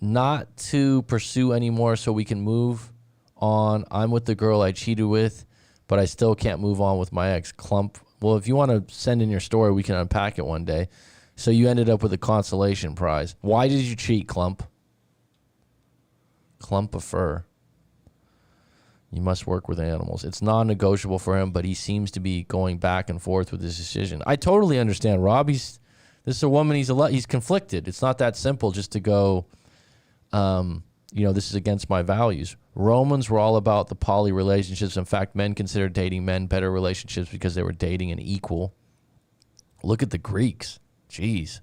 not to pursue anymore so we can move on. I'm with the girl I cheated with, but I still can't move on with my ex. Clump. Well, if you want to send in your story, we can unpack it one day. So you ended up with a consolation prize. Why did you cheat, Clump? Clump of fur. You must work with animals. It's non-negotiable for him, but he seems to be going back and forth with his decision. I totally understand, Rob. This is a woman. He's conflicted. It's not that simple just to go, this is against my values. Romans were all about the poly relationships. In fact, men considered dating men better relationships because they were dating an equal. Look at the Greeks. Jeez.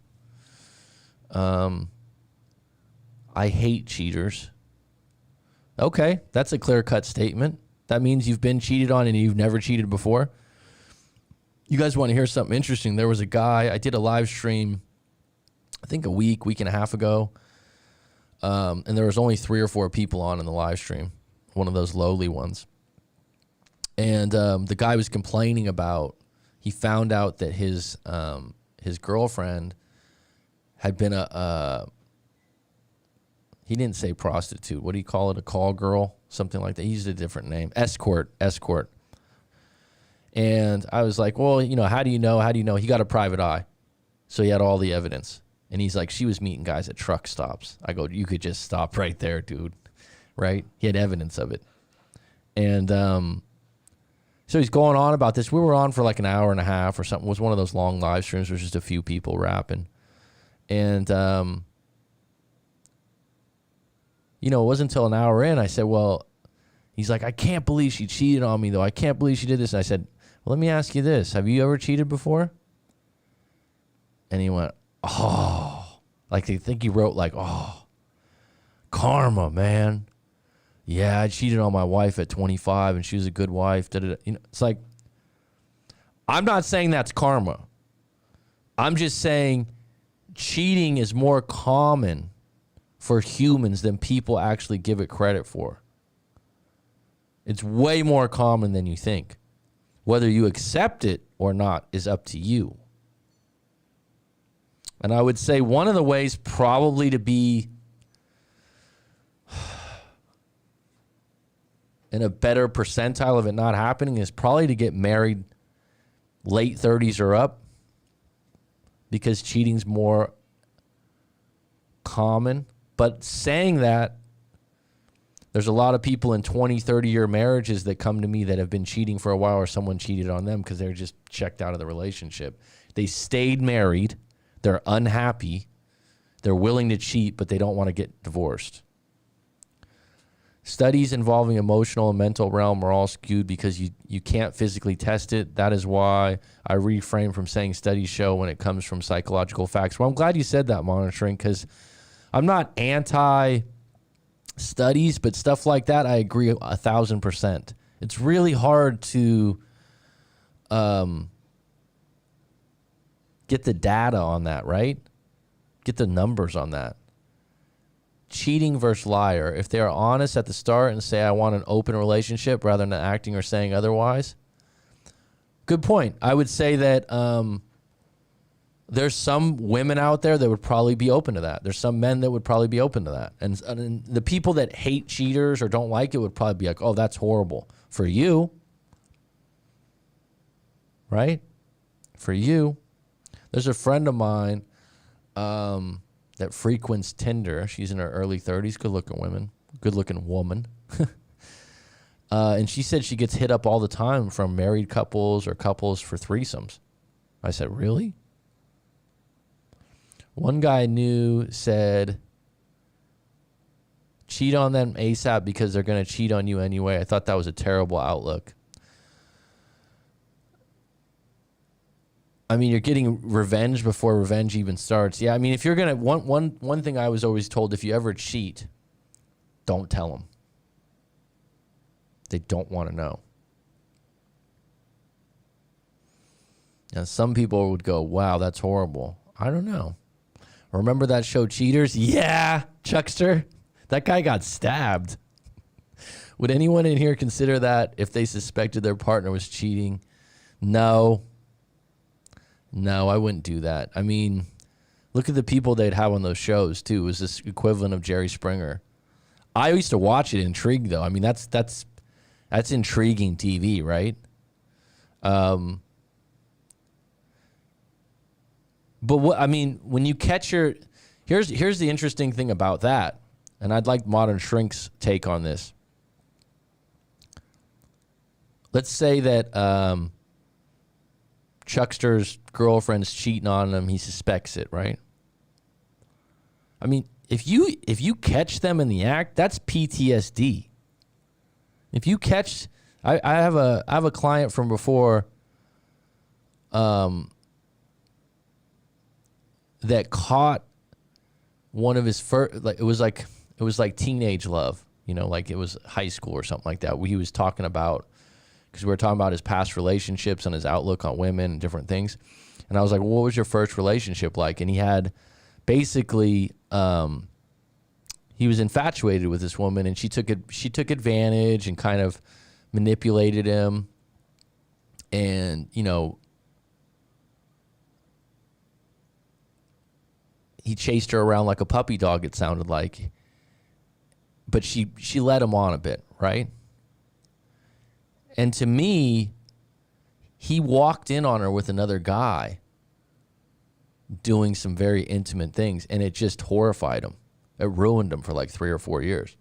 I hate cheaters. Okay, that's a clear-cut statement. That means you've been cheated on and you've never cheated before. You guys want to hear something interesting? There was a guy, I did a live stream, I think a week and a half ago, and there was only 3 or 4 people on in the live stream, one of those lowly ones. And the guy was complaining about, he found out that his girlfriend had been he didn't say prostitute. What do you call it? A call girl? Something like that. He used a different name. Escort. And I was like, well, how do you know? He got a private eye. So he had all the evidence. And he's like, she was meeting guys at truck stops. I go, you could just stop right there, dude. Right? He had evidence of it. And so he's going on about this. We were on for like an hour and a half or something. It was one of those long live streams where just a few people rapping. And it wasn't until an hour in, I said, well, he's like, I can't believe she cheated on me, though. I can't believe she did this. And I said, well, let me ask you this. Have you ever cheated before? And he went, oh. Like, I think he wrote like, oh, karma, man. yeah, I cheated on my wife at 25 and she was a good wife. It's like, I'm not saying that's karma. I'm just saying cheating is more common for humans than people actually give it credit for. It's way more common than you think. Whether you accept it or not is up to you. And I would say one of the ways probably to be in a better percentile of it not happening is probably to get married late 30s or up, because cheating's more common. But saying that, there's a lot of people in 20, 30-year marriages that come to me that have been cheating for a while, or someone cheated on them because they're just checked out of the relationship. They stayed married. They're unhappy. They're willing to cheat, but they don't want to get divorced. Studies involving emotional and mental realm are all skewed because you can't physically test it. That is why I refrain from saying studies show when it comes from psychological facts. Well, I'm glad you said that, monitoring, because I'm not anti-studies, but stuff like that, I agree 1,000%. It's really hard to get the data on that, right? Get the numbers on that. Cheating versus liar. If they are honest at the start and say, I want an open relationship rather than acting or saying otherwise. Good point. I would say that there's some women out there that would probably be open to that. There's some men that would probably be open to that. And the people that hate cheaters or don't like it would probably be like, oh, that's horrible. For you, right? For you. There's a friend of mine that frequents Tinder. She's in her early 30s, good-looking woman. And she said she gets hit up all the time from married couples or couples for threesomes. I said, really? One guy I knew said, cheat on them ASAP because they're going to cheat on you anyway. I thought that was a terrible outlook. I mean, you're getting revenge before revenge even starts. Yeah, I mean, if you're going to, one thing I was always told, if you ever cheat, don't tell them. They don't want to know. Now, some people would go, wow, that's horrible. I don't know. Remember that show Cheaters? Yeah, Chuckster. That guy got stabbed. Would anyone in here consider that if they suspected their partner was cheating? No. No, I wouldn't do that. I mean, look at the people they'd have on those shows, too. It was this equivalent of Jerry Springer. I used to watch it intrigued, though. I mean, that's intriguing TV, right? But what I mean, when you catch your, here's the interesting thing about that, and I'd like Modern Shrink's take on this. Let's say that Chuckster's girlfriend's cheating on him. He suspects it, right? I mean, if you catch them in the act, that's PTSD. If you catch, I have a client from before, that caught one of his first, like it was like teenage love, you know, like it was high school or something like that. He was talking about, because we were talking about his past relationships and his outlook on women and different things. And I was like, well, what was your first relationship like? And he had basically, he was infatuated with this woman, and she took advantage and kind of manipulated him. And, you know, he chased her around like a puppy dog, it sounded like. But she led him on a bit, right? And to me, he walked in on her with another guy doing some very intimate things, and it just horrified him. It ruined him for like 3 or 4 years.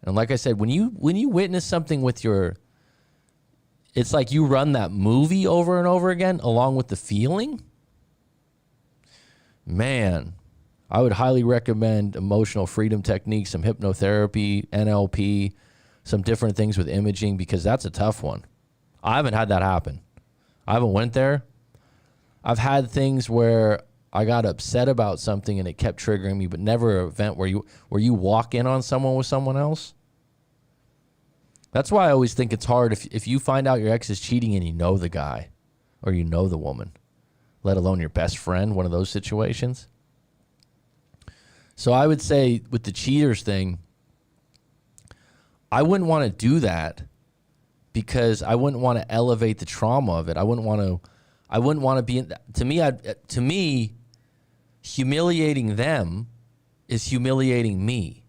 And like I said, when you witness something with your, it's like you run that movie over and over again along with the feeling. Man, I would highly recommend emotional freedom techniques, some hypnotherapy, NLP, some different things with imaging, because that's a tough one. I haven't had that happen. I haven't went there. I've had things where I got upset about something and it kept triggering me, but never an event where you walk in on someone with someone else. That's why I always think it's hard if you find out your ex is cheating and you know the guy or you know the woman, let alone your best friend, one of those situations. So I would say with the cheaters thing, I wouldn't want to do that because I wouldn't want to elevate the trauma of it. I wouldn't want to be in, to me, humiliating them is humiliating me.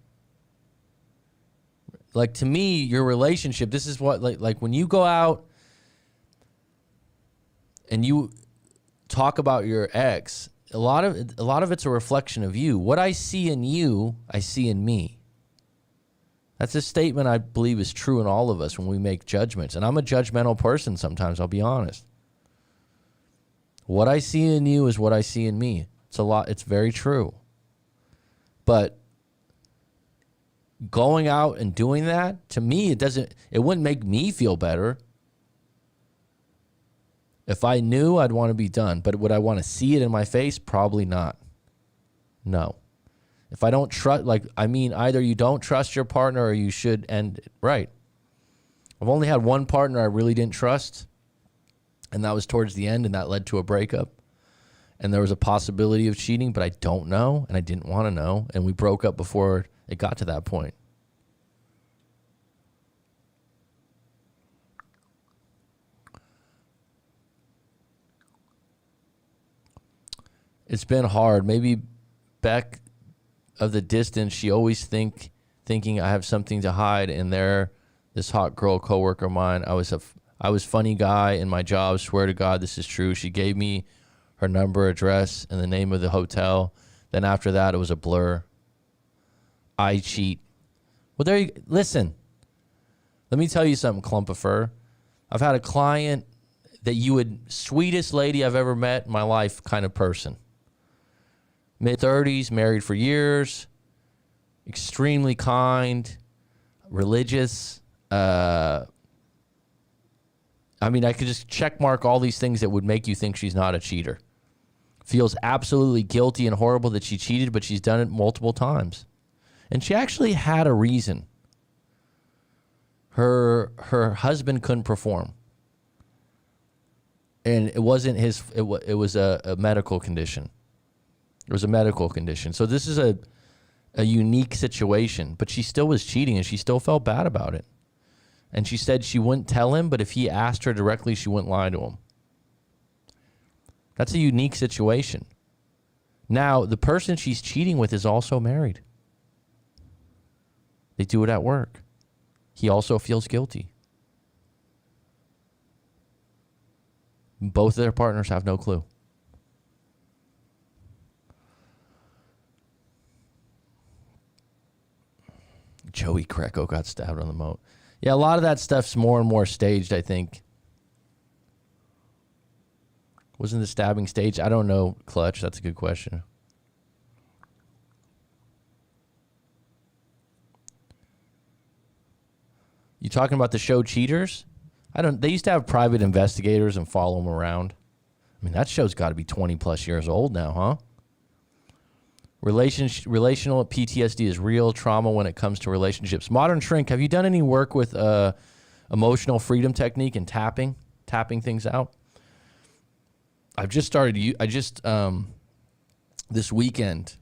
Like, to me, your relationship, this is what, like when you go out and you talk about your ex, a lot of it's a reflection of you. What I see in you, I see in me. That's a statement I believe is true in all of us when we make judgments. And I'm a judgmental person sometimes, I'll be honest. What I see in you is what I see in me. It's very true. But going out and doing that, to me, it wouldn't make me feel better. If I knew, I'd want to be done. But would I want to see it in my face? Probably not. No. If I don't trust, either you don't trust your partner or you should end it. Right. I've only had one partner I really didn't trust, and that was towards the end, and that led to a breakup. And there was a possibility of cheating, but I don't know, and I didn't want to know, and we broke up before it got to that point. It's been hard. Maybe back of the distance, she always thinking I have something to hide, and this hot girl coworker of mine, I was funny guy in my job. Swear to God, this is true. She gave me her number, address, and the name of the hotel. Then after that, it was a blur. I cheat. Well, listen. Let me tell you something, clump of fur. I've had a client that sweetest lady I've ever met in my life kind of person. Mid-30s, married for years, extremely kind, religious. I could just check mark all these things that would make you think she's not a cheater. Feels absolutely guilty and horrible that she cheated, but she's done it multiple times. And she actually had a reason. Her husband couldn't perform. And it wasn't it was a medical condition. It was a medical condition. So this is a unique situation, but she still was cheating and she still felt bad about it. And she said she wouldn't tell him, but if he asked her directly, she wouldn't lie to him. That's a unique situation. Now, the person she's cheating with is also married. They do it at work. He also feels guilty. Both of their partners have no clue. Joey Greco got stabbed on the moat. Yeah, a lot of that stuff's more and more staged, I think. Wasn't the stabbing staged? I don't know, Clutch. That's a good question. You talking about the show Cheaters? They used to have private investigators and follow them around. I mean, that show's got to be 20 plus years old now, huh? Relational PTSD is real trauma when it comes to relationships. Modern Shrink, have you done any work with emotional freedom technique and tapping things out? I've just started. This weekend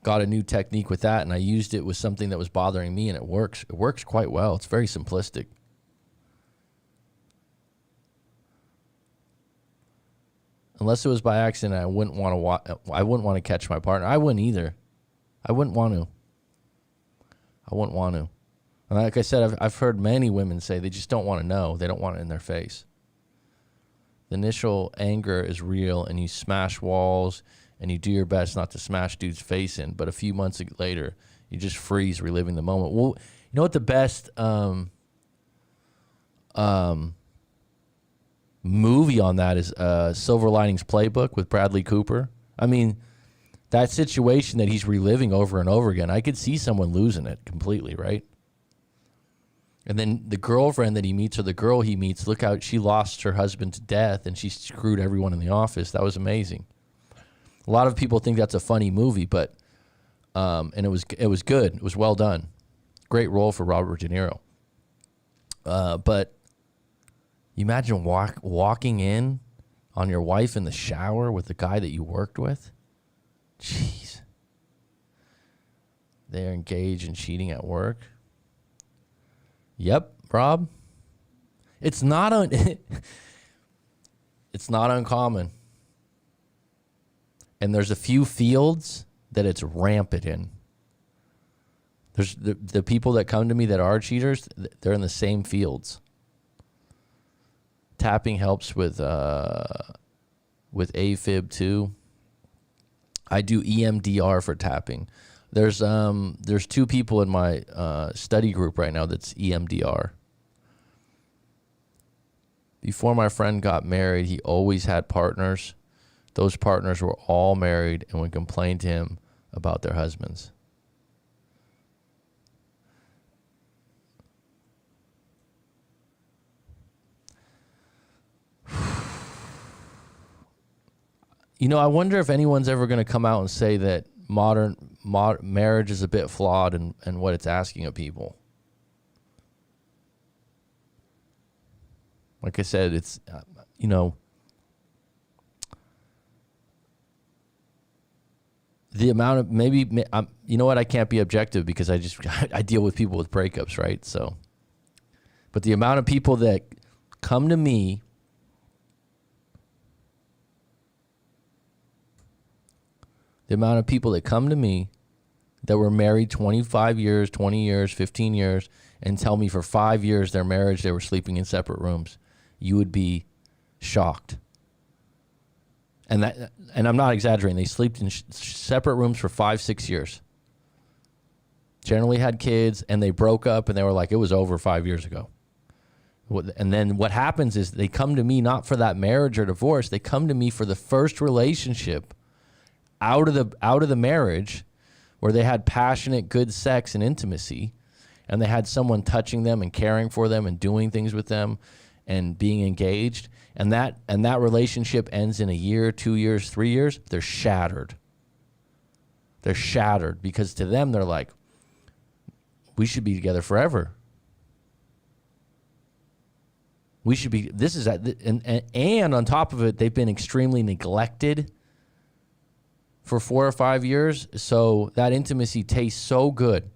got a new technique with that, and I used it with something that was bothering me, and it works. It works quite well. It's very simplistic. Unless it was by accident, I wouldn't want to catch my partner. I wouldn't either. I wouldn't want to. And like I said, I've heard many women say they just don't want to know. They don't want it in their face. The initial anger is real, and you smash walls, and you do your best not to smash dude's face in. But a few months later, you just freeze, reliving the moment. Well, you know what the best movie on that is Silver Linings Playbook with Bradley Cooper. I mean, that situation that he's reliving over and over again, I could see someone losing it completely, right? And then the girlfriend that he meets, or the girl he meets, look out, she lost her husband to death and she screwed everyone in the office. That was amazing. A lot of people think that's a funny movie, but and it was good. It was well done. Great role for Robert De Niro. But you imagine walking in on your wife in the shower with the guy that you worked with? Jeez. They're engaged in cheating at work. Yep, Rob. It's not it's not uncommon. And there's a few fields that it's rampant in. There's the people that come to me that are cheaters, they're in the same fields. Tapping helps with AFib too. I do EMDR for tapping. There's two people in my study group right now that's EMDR. Before my friend got married, he always had partners. Those partners were all married and would complain to him about their husbands. You know, I wonder if anyone's ever going to come out and say that modern marriage is a bit flawed and what it's asking of people. Like I said, it's, you know, the amount of you know what, I can't be objective because I deal with people with breakups, right? So, but the amount of people that come to me that were married 25 years, 20 years, 15 years, and tell me for 5 years their marriage, they were sleeping in separate rooms, you would be shocked. And I'm not exaggerating. They slept in separate rooms for 5-6 years. Generally had kids, and they broke up, and they were like, it was over 5 years ago. And then what happens is they come to me not for that marriage or divorce. They come to me for the first relationship out of the marriage where they had passionate, good sex and intimacy, and they had someone touching them and caring for them and doing things with them and being engaged. And that relationship ends in a year, 2 years, 3 years. They're shattered. They're shattered because to them, they're like, we should be together forever. We should be, and on top of it, they've been extremely neglected for 4 or 5 years. So that intimacy tastes so good.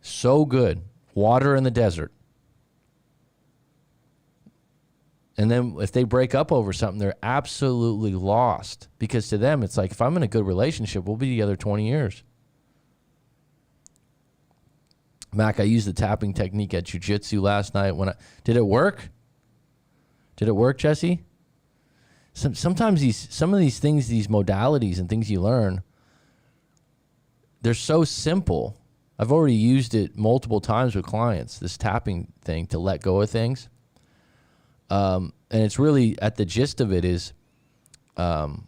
So good. Water in the desert. And then if they break up over something, they're absolutely lost. Because to them, it's like, if I'm in a good relationship, we'll be together 20 years. Mac, I used the tapping technique at jiu-jitsu last night. Did it work? Did it work, Jesse? Sometimes some of these things, these modalities and things you learn, they're so simple. I've already used it multiple times with clients, this tapping thing to let go of things. And it's really, at the gist of it is,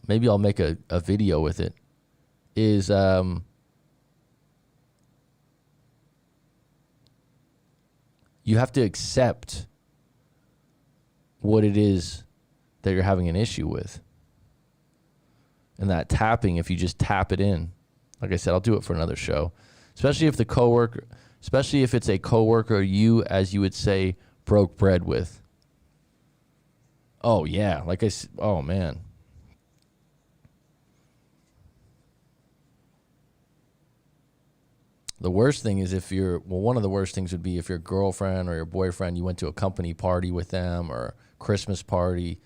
maybe I'll make a video with it, is you have to accept what it is that you're having an issue with. And that tapping, if you just tap it in, like I said, I'll do it for another show, especially if it's a coworker you, as you would say, broke bread with. Oh yeah, oh man. The worst thing is one of the worst things would be if your girlfriend or your boyfriend, you went to a company party with them or Christmas party,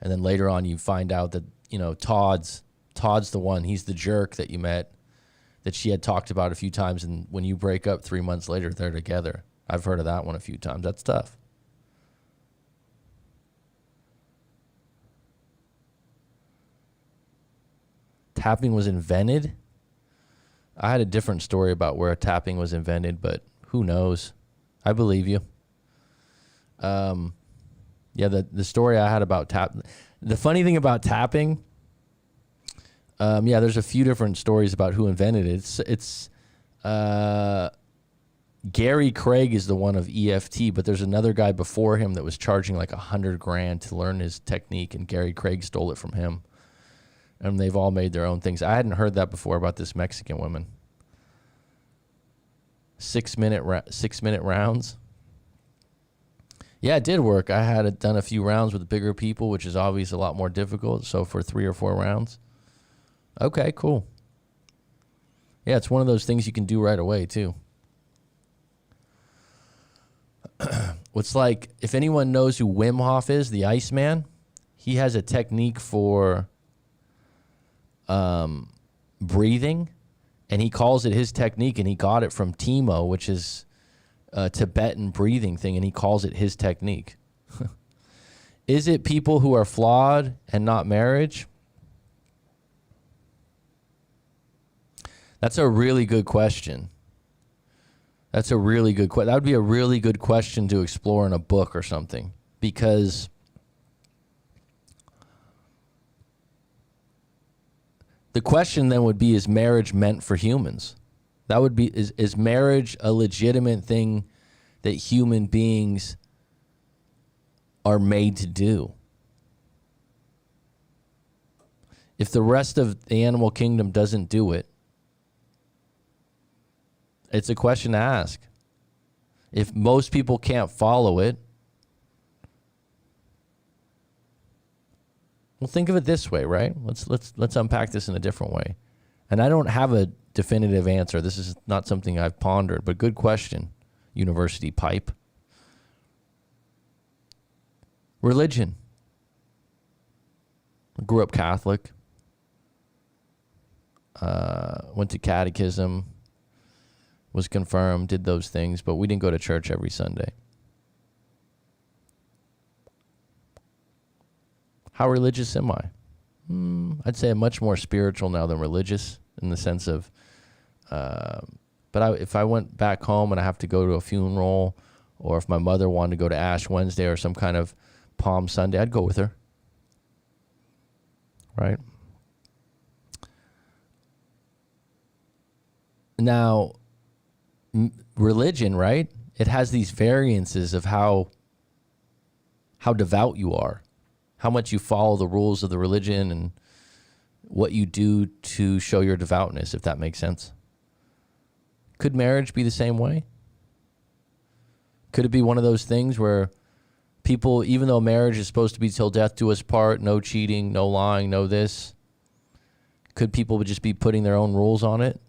and then later on you find out that, you know, Todd's the one, he's the jerk that you met, that she had talked about a few times, and when you break up 3 months later, they're together. I've heard of that one a few times. That's tough. Tapping was invented. I had a different story about where tapping was invented, but who knows? I believe you. Yeah, the story I had about the funny thing about tapping, yeah, there's a few different stories about who invented it. It's Gary Craig is the one of EFT, but there's another guy before him that was charging like $100,000 to learn his technique, and Gary Craig stole it from him. And they've all made their own things. I hadn't heard that before about this Mexican woman. 6 minute rounds. Yeah, it did work. I had done a few rounds with bigger people, which is obviously a lot more difficult. So for 3 or 4 rounds. Okay, cool. Yeah, it's one of those things you can do right away, too. What's like, if anyone knows who Wim Hof is, the Iceman, he has a technique for breathing, and he calls it his technique, and he got it from Timo, which is a Tibetan breathing thing, and he calls it his technique. Is it people who are flawed and not marriage? That's a really good question. That's a really good question. That would be a really good question to explore in a book or something, because the question then would be, is marriage meant for humans? That would be, is marriage a legitimate thing that human beings are made to do? If the rest of the animal kingdom doesn't do it, it's a question to ask. If most people can't follow it, well, think of it this way, right? Let's unpack this in a different way. And I don't have a definitive answer. This is not something I've pondered, but good question, University Pipe. Religion. I grew up Catholic. Went to catechism. Was confirmed, did those things, but we didn't go to church every Sunday. How religious am I? I'd say I'm much more spiritual now than religious, in the sense of, if I went back home and I have to go to a funeral, or if my mother wanted to go to Ash Wednesday or some kind of Palm Sunday, I'd go with her. Right? Now, religion, right? It has these variances of how devout you are, how much you follow the rules of the religion, and what you do to show your devoutness, if that makes sense. Could marriage be the same way? Could it be one of those things where people, even though marriage is supposed to be till death do us part, no cheating, no lying, no this, could people just be putting their own rules on it?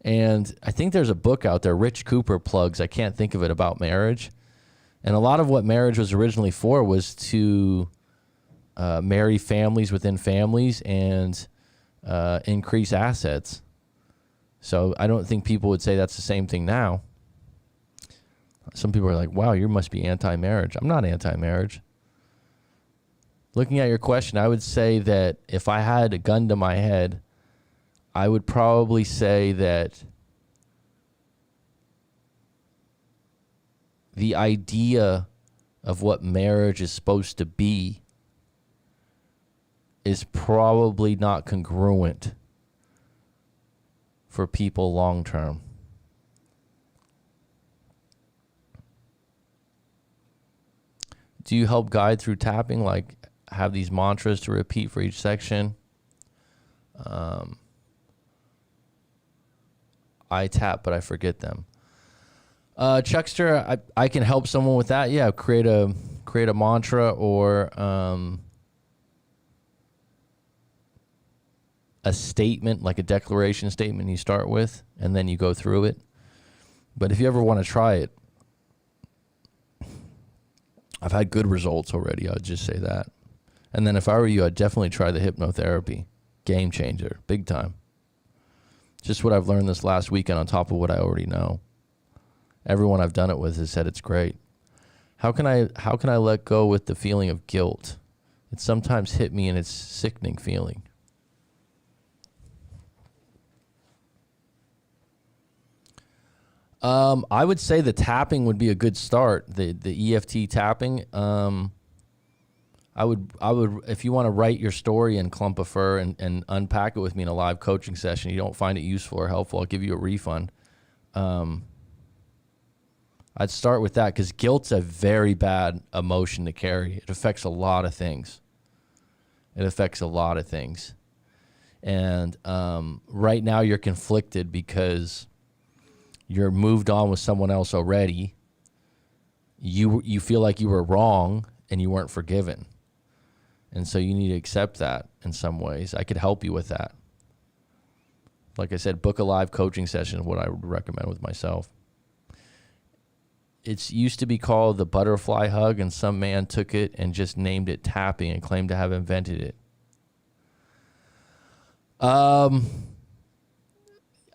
And I think there's a book out there, Rich Cooper plugs, I can't think of it, about marriage. And a lot of what marriage was originally for was to marry families within families and increase assets. So I don't think people would say that's the same thing now. Some people are like, wow, you must be anti-marriage. I'm not anti-marriage. Looking at your question, I would say that if I had a gun to my head, I would probably say that the idea of what marriage is supposed to be is probably not congruent for people long term. Do you help guide through tapping, like have these mantras to repeat for each section? I tap, but I forget them. Chuckster, I can help someone with that. Yeah, create a mantra or a statement, like a declaration statement you start with, and then you go through it. But if you ever want to try it, I've had good results already. I'd just say that. And then if I were you, I'd definitely try the hypnotherapy. Game changer, big time. Just what I've learned this last weekend on top of what I already know. Everyone I've done it with has said it's great. How can I let go with the feeling of guilt? It sometimes hit me and it's a sickening feeling. I would say the tapping would be a good start. The EFT tapping. I would if you want to write your story in clump of fur and unpack it with me in a live coaching session, you don't find it useful or helpful, I'll give you a refund. I'd start with that, because guilt's a very bad emotion to carry. It affects a lot of things. It affects a lot of things. And right now you're conflicted because you're moved on with someone else already. You feel like you were wrong and you weren't forgiven. And so you need to accept that in some ways. I could help you with that. Like I said, book a live coaching session is what I would recommend with myself. It's used to be called the butterfly hug, and some man took it and just named it tapping and claimed to have invented it. I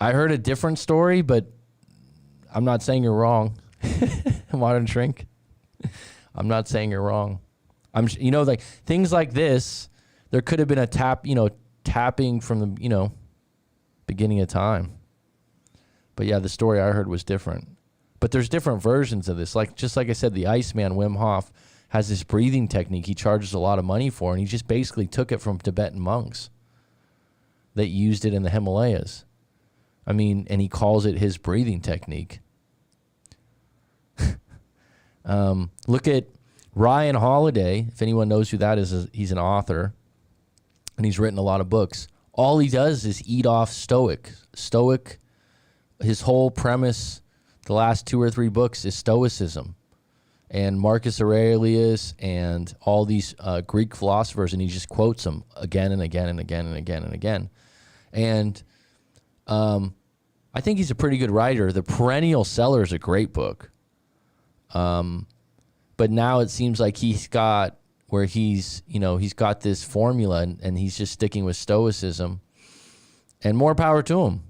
heard a different story, but I'm not saying you're wrong. Modern shrink. I'm not saying you're wrong. Like things like this, there could have been a tapping from the, beginning of time. But yeah, the story I heard was different. But there's different versions of this. Just like I said, the Iceman, Wim Hof, has this breathing technique he charges a lot of money for, and he just basically took it from Tibetan monks that used it in the Himalayas. And he calls it his breathing technique. Look at Ryan Holiday. If anyone knows who that is, he's an author, and he's written a lot of books. All he does is eat off Stoic. His whole premise, the last 2 or 3 books, is Stoicism. And Marcus Aurelius and all these Greek philosophers, and he just quotes them again and again and again and again and again. And I think he's a pretty good writer. The Perennial Seller is a great book. But now it seems like he's got this formula and he's just sticking with Stoicism, and more power to him.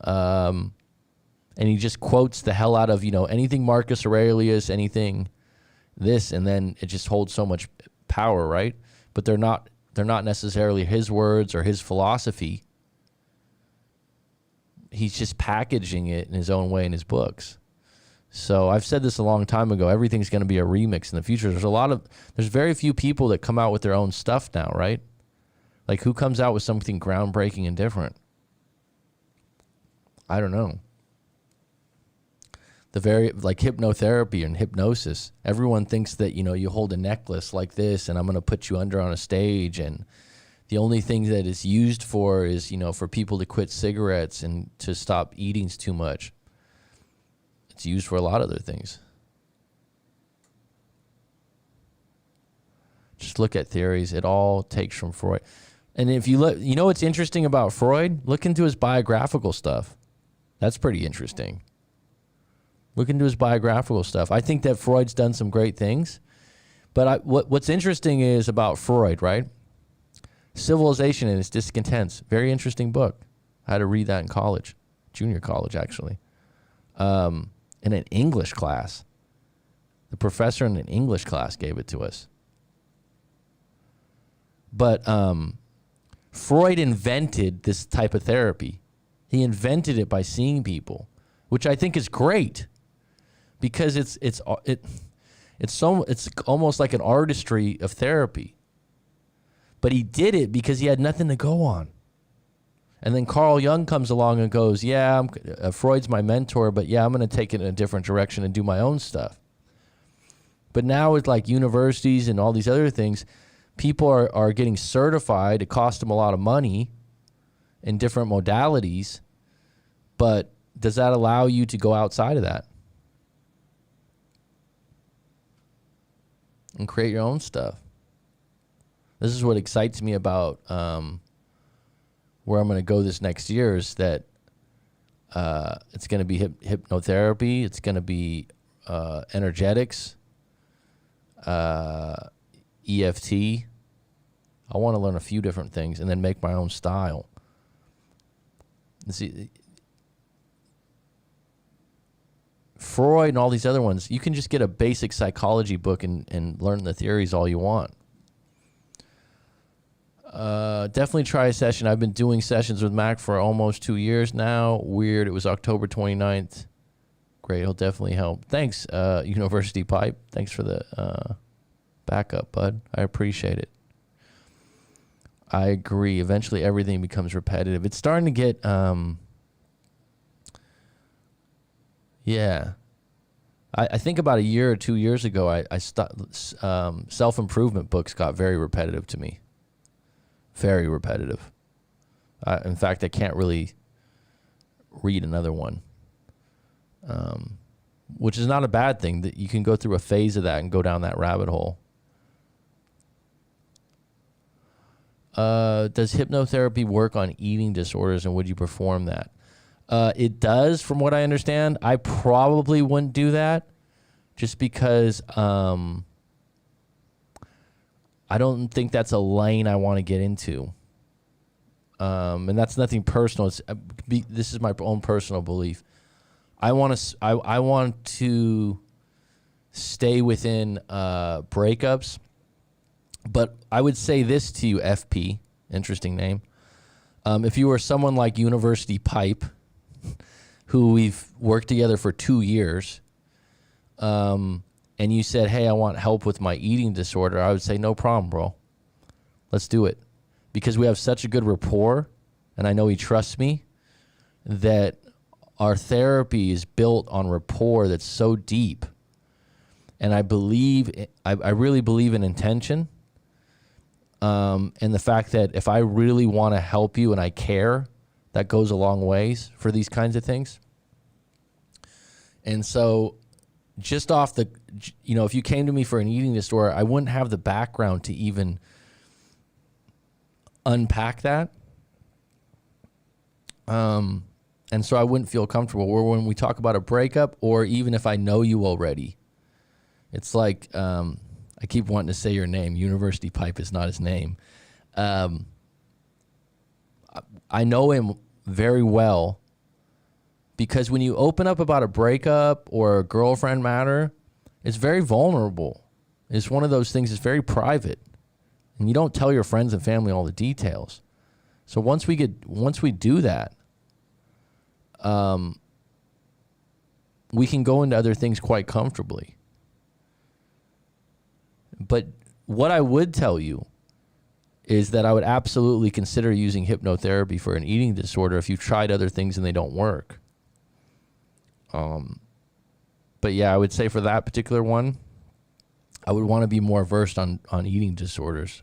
And he just quotes the hell out of, anything Marcus Aurelius, anything this, and then it just holds so much power, right? But they're not necessarily his words or his philosophy. He's just packaging it in his own way in his books. So I've said this a long time ago. Everything's going to be a remix in the future. There's very few people that come out with their own stuff now, right? Like, who comes out with something groundbreaking and different? I don't know. Like hypnotherapy and hypnosis. Everyone thinks that, you hold a necklace like this and I'm going to put you under on a stage, and the only thing that it's used for is, for people to quit cigarettes and to stop eating too much. It's used for a lot of other things. Just look at theories. It all takes from Freud. And if you look, what's interesting about Freud? Look into his biographical stuff. That's pretty interesting. Look into his biographical stuff. I think that Freud's done some great things. But what's interesting is about Freud, right? Civilization and Its Discontents. Very interesting book. I had to read that in college. Junior college, actually. In an English class. The professor in an English class gave it to us. But Freud invented this type of therapy. He invented it by seeing people, which I think is great, because it's almost like an artistry of therapy. But he did it because he had nothing to go on. And then Carl Jung comes along and goes, yeah, Freud's my mentor, but yeah, I'm going to take it in a different direction and do my own stuff. But now with like universities and all these other things, people are getting certified. It costs them a lot of money in different modalities. But does that allow you to go outside of that and create your own stuff? This is what excites me about where I'm going to go this next year, is that it's going to be hypnotherapy. It's going to be energetics, EFT. I want to learn a few different things and then make my own style. See, Freud and all these other ones, you can just get a basic psychology book and learn the theories all you want. Definitely try a session. I've been doing sessions with Mac for almost 2 years now. Weird. It was October 29th. Great. It'll definitely help. Thanks, University Pipe. Thanks for the backup, bud. I appreciate it. I agree. Eventually everything becomes repetitive. It's starting to get, yeah. I think about a year or 2 years ago, I stopped, self-improvement books got very repetitive to me. Very repetitive. In fact, I can't really read another one, which is not a bad thing. That you can go through a phase of that and go down that rabbit hole. Does hypnotherapy work on eating disorders, and would you perform that? It does, from what I understand. I probably wouldn't do that just because I don't think that's a lane I want to get into. And that's nothing personal. This is my own personal belief. I want to stay within breakups. But I would say this to you, FP, interesting name. If you were someone like University Pipe, who we've worked together for 2 years, and you said, hey, I want help with my eating disorder, I would say, no problem, bro. Let's do it. Because we have such a good rapport, and I know he trusts me, that our therapy is built on rapport that's so deep. And I really believe in intention. And the fact that if I really want to help you and I care, that goes a long ways for these kinds of things. And so just off the, if you came to me for an eating disorder, I wouldn't have the background to even unpack that. And so I wouldn't feel comfortable. Or when we talk about a breakup, or even if I know you already, it's like, I keep wanting to say your name. University Pipe is not his name. I know him very well because when you open up about a breakup or a girlfriend matter, it's very vulnerable. It's one of those things that's very private, and you don't tell your friends and family all the details. So once we do that, we can go into other things quite comfortably. But what I would tell you is that I would absolutely consider using hypnotherapy for an eating disorder if you've tried other things and they don't work. But yeah, I would say for that particular one, I would want to be more versed on eating disorders.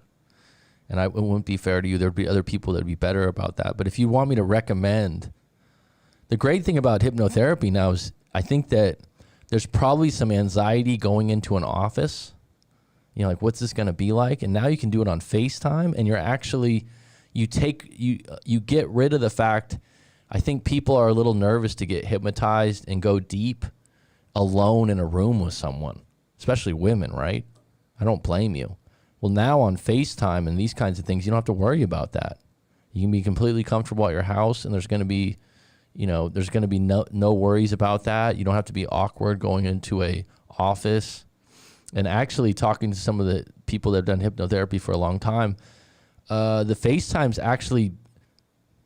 And it wouldn't be fair to you. There'd be other people that'd be better about that. But if you want me to recommend, the great thing about hypnotherapy now is I think that there's probably some anxiety going into an office. Like, what's this going to be like? And now you can do it on FaceTime, and you're actually, you get rid of the fact, I think people are a little nervous to get hypnotized and go deep alone in a room with someone, especially women, right? I don't blame you. Well, now on FaceTime and these kinds of things, you don't have to worry about that. You can be completely comfortable at your house, and there's going to be, no worries about that. You don't have to be awkward going into a office. And actually talking to some of the people that have done hypnotherapy for a long time, the FaceTime's actually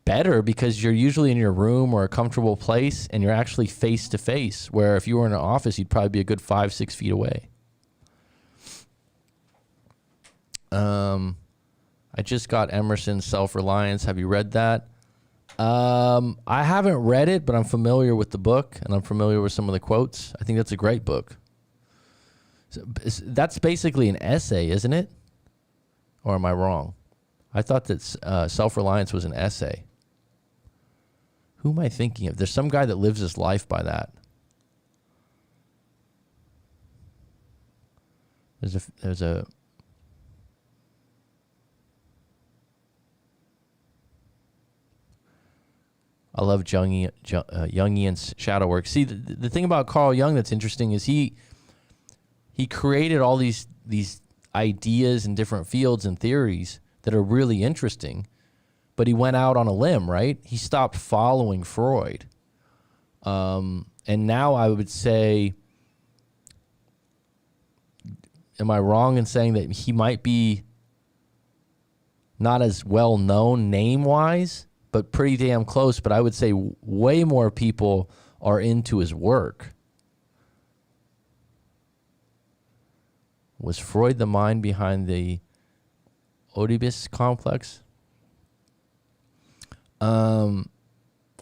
better because you're usually in your room or a comfortable place and you're actually face to face, where if you were in an office, you'd probably be a good 5-6 feet away. I just got Emerson's Self-Reliance. Have you read that? I haven't read it, but I'm familiar with the book and I'm familiar with some of the quotes. I think that's a great book. So that's basically an essay, isn't it? Or am I wrong? I thought that Self-Reliance was an essay. Who am I thinking of? There's some guy that lives his life by that. There's a I love Jungian shadow work. See, the thing about Carl Jung that's interesting is he created all these ideas in different fields and theories that are really interesting, but he went out on a limb, right? He stopped following Freud. And now I would say, am I wrong in saying that he might be not as well known name-wise, but pretty damn close? But I would say way more people are into his work. Was Freud the mind behind the Oedipus complex? I'm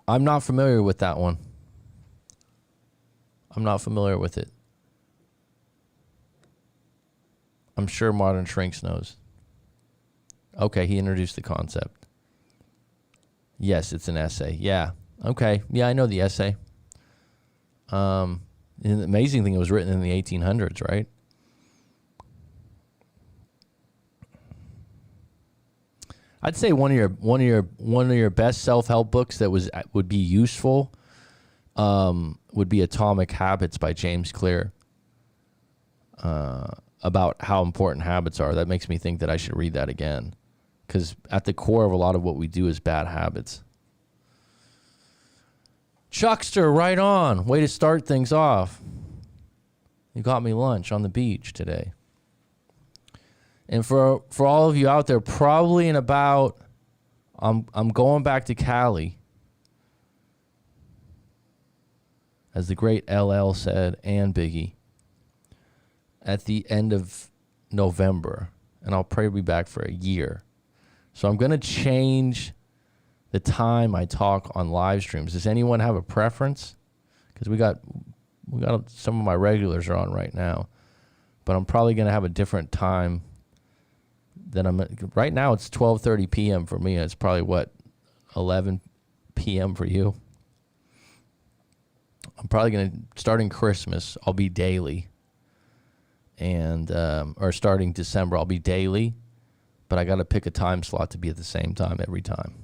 not familiar with that one. I'm not familiar with it. I'm sure Modern Shrinks knows. Okay, he introduced the concept. Yes, it's an essay. Yeah. Okay. Yeah, I know the essay. And the amazing thing, it was written in the 1800s, right? I'd say one of your best self-help books that would be useful would be Atomic Habits by James Clear. About how important habits are. That makes me think that I should read that again, because at the core of a lot of what we do is bad habits. Chuckster, right on. Way to start things off. You got me lunch on the beach today. And for all of you out there, probably in about, I'm going back to Cali, as the great LL said, and Biggie, at the end of November, and I'll probably be back for a year. So I'm going to change the time I talk on live streams. Does anyone have a preference? Because we got some of my regulars are on right now, but I'm probably going to have a different time than right now. It's 12:30 p.m. for me. It's probably 11 p.m. for you. I'm probably going to, starting Christmas, I'll be daily. And or starting December, I'll be daily, but I got to pick a time slot to be at the same time every time.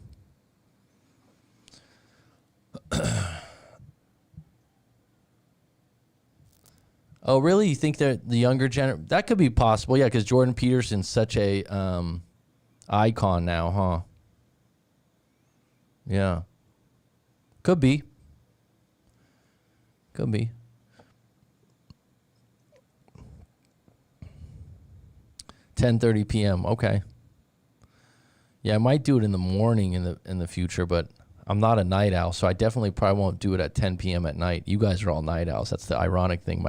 Oh, really? You think that the younger generation, that could be possible? Yeah, because Jordan Peterson's such a icon now, huh? Yeah. Could be. 10:30 p.m. Okay. Yeah, I might do it in the morning in the future, but I'm not a night owl, so I definitely probably won't do it at 10 p.m. at night. You guys are all night owls. That's the ironic thing.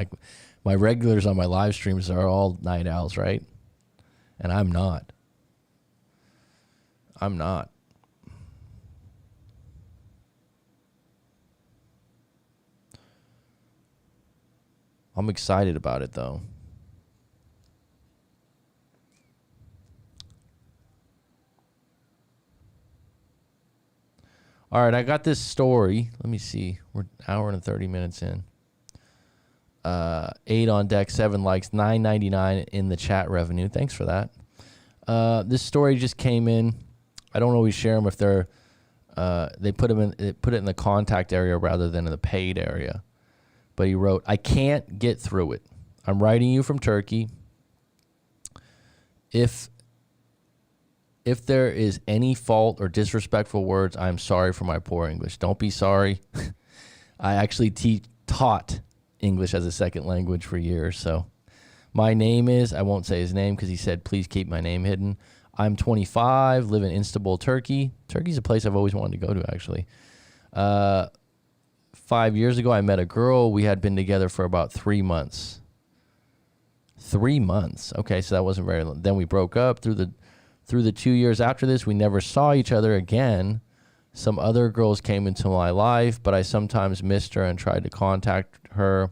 My regulars on my live streams are all night owls, right? And I'm not. I'm excited about it, though. All right, I got this story. Let me see. We're an hour and 30 minutes in. 8 on deck, 7 likes, $9.99 in the chat revenue. Thanks for that. This story just came in. I don't always share them if they're they put it in the contact area rather than in the paid area. But he wrote, "I can't get through it. I'm writing you from Turkey. If there is any fault or disrespectful words, I'm sorry for my poor English." Don't be sorry. I actually taught English as a second language for years. So my name is, I won't say his name because he said, please keep my name hidden. I'm 25, live in Istanbul, Turkey. Turkey's a place I've always wanted to go to, actually. 5 years ago, I met a girl. We had been together for about 3 months. 3 months. Okay, so that wasn't very long. Then we broke up. Through the 2 years after this, we never saw each other again. Some other girls came into my life, but I sometimes missed her and tried to contact her,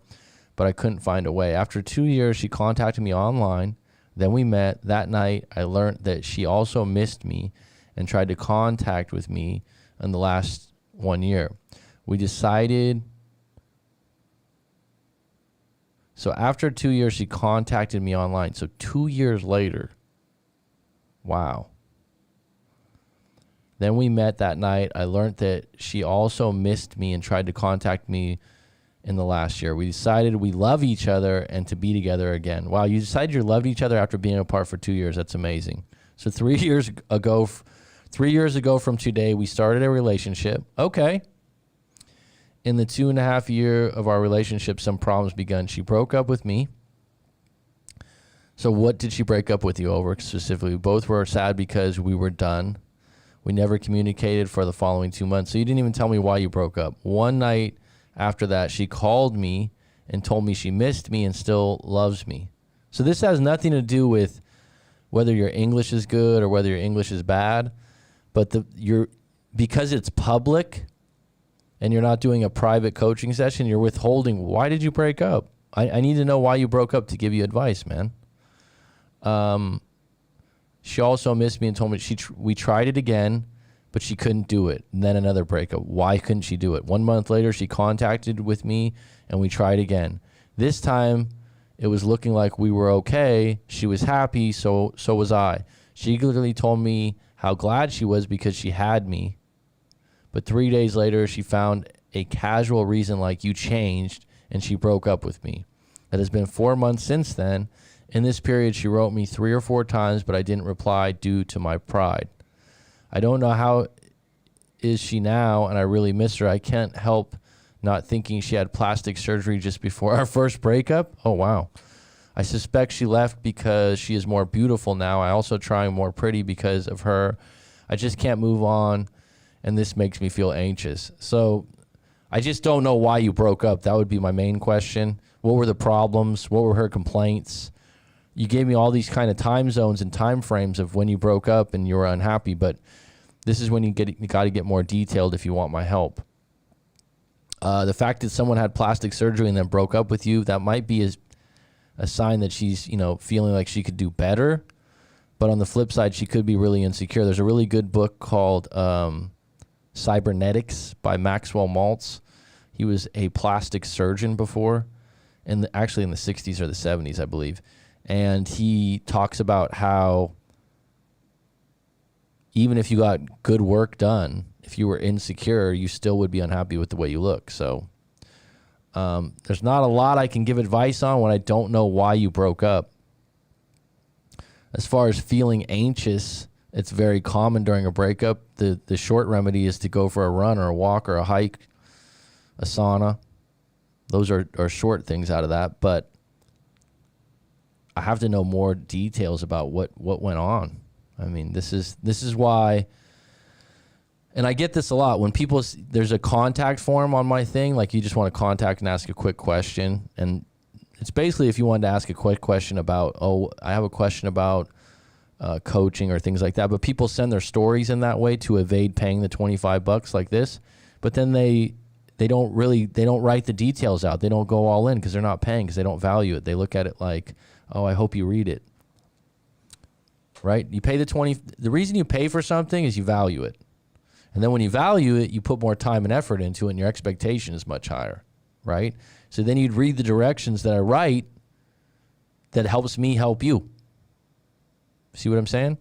but I couldn't find a way. After 2 years, she contacted me online. Then we met. That night, I learned that she also missed me and tried to contact with me in the last 1 year. We decided. So after 2 years, she contacted me online. So 2 years later. Wow. Then we met that night. I learned that she also missed me and tried to contact me in the last year. We decided we love each other and to be together again. Wow, you decided you loved each other after being apart for 2 years. That's amazing. So 3 years ago from today, we started a relationship. Okay. In the 2.5 year of our relationship, some problems begun. She broke up with me. So what did she break up with you over specifically? We both were sad because we were done. We never communicated for the following 2 months. So you didn't even tell me why you broke up. One night after that, she called me and told me she missed me and still loves me. So this has nothing to do with whether your English is good or whether your English is bad, but because it's public and you're not doing a private coaching session, you're withholding. Why did you break up? I need to know why you broke up to give you advice, man. She also missed me and told me we tried it again, but she couldn't do it. And then another breakup. Why couldn't she do it? 1 month later, she contacted with me and we tried again. This time, it was looking like we were okay. She was happy, so was I. She literally told me how glad she was because she had me. But 3 days later, she found a casual reason like you changed and she broke up with me. It has been 4 months since then. In this period, she wrote me 3 or 4 times, but I didn't reply due to my pride. I don't know how is she now, and I really miss her. I can't help not thinking she had plastic surgery just before our first breakup. Oh, wow. I suspect she left because she is more beautiful now. I also try more pretty because of her. I just can't move on, and this makes me feel anxious. So I just don't know why you broke up. That would be my main question. What were the problems? What were her complaints? You gave me all these kind of time zones and time frames of when you broke up and you were unhappy, but this is when you got to get more detailed if you want my help. The fact that someone had plastic surgery and then broke up with you, that might be a sign that she's, feeling like she could do better. But on the flip side, she could be really insecure. There's a really good book called Cybernetics by Maxwell Maltz. He was a plastic surgeon before, actually in the 60s or the 70s, I believe. And he talks about how even if you got good work done, if you were insecure, you still would be unhappy with the way you look. So there's not a lot I can give advice on when I don't know why you broke up. As far as feeling anxious, it's very common during a breakup. The short remedy is to go for a run or a walk or a hike, a sauna. Those are short things out of that. But I have to know more details about what went on. I mean, this is why, and I get this a lot when people, there's a contact form on my thing, like you just want to contact and ask a quick question. And it's basically if you wanted to ask a quick question about, I have a question about coaching or things like that. But people send their stories in that way to evade paying the $25 like this. But then they don't write the details out. They don't go all in because they're not paying because they don't value it. They look at it like, oh, I hope you read it. Right? You pay the reason you pay for something is you value it. And then when you value it, you put more time and effort into it and your expectation is much higher. Right? So then you'd read the directions that I write that helps me help you. See what I'm saying?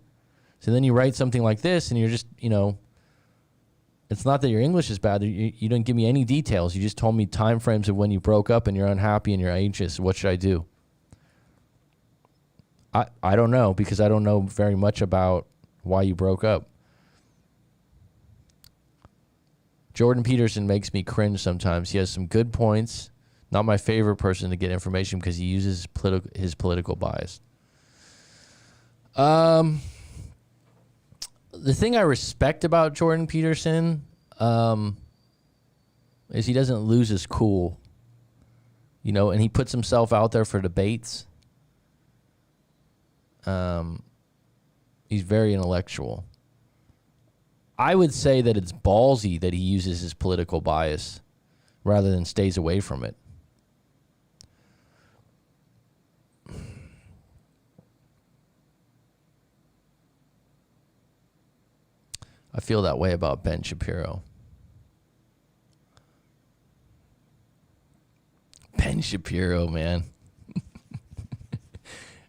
So then you write something like this and you're just, it's not that your English is bad. You don't give me any details. You just told me time frames of when you broke up and you're unhappy and you're anxious. What should I do? I don't know because I don't know very much about why you broke up. Jordan Peterson makes me cringe sometimes. He has some good points. Not my favorite person to get information because he uses his political bias. The thing I respect about Jordan Peterson is he doesn't lose his cool, and he puts himself out there for debates. He's very intellectual. I would say that it's ballsy that he uses his political bias rather than stays away from it. I feel that way about Ben Shapiro. Ben Shapiro, man.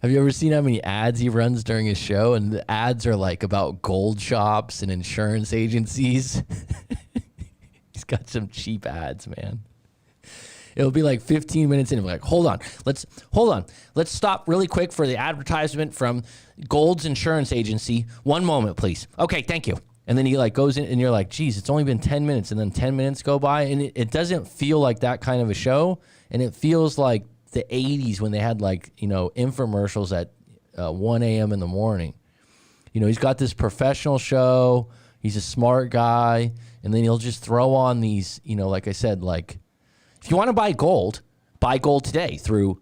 Have you ever seen how many ads he runs during his show? And the ads are like about gold shops and insurance agencies. He's got some cheap ads, man. It'll be like 15 minutes in and be like, hold on. Let's stop really quick for the advertisement from Gold's Insurance Agency. 1 moment, please. Okay, thank you. And then he like goes in and you're like, geez, it's only been 10 minutes. And then 10 minutes go by and it doesn't feel like that kind of a show. And it feels like the 80s when they had like, infomercials at 1 a.m. in the morning. He's got this professional show. He's a smart guy. And then he'll just throw on these, like I said, like if you want to buy gold today through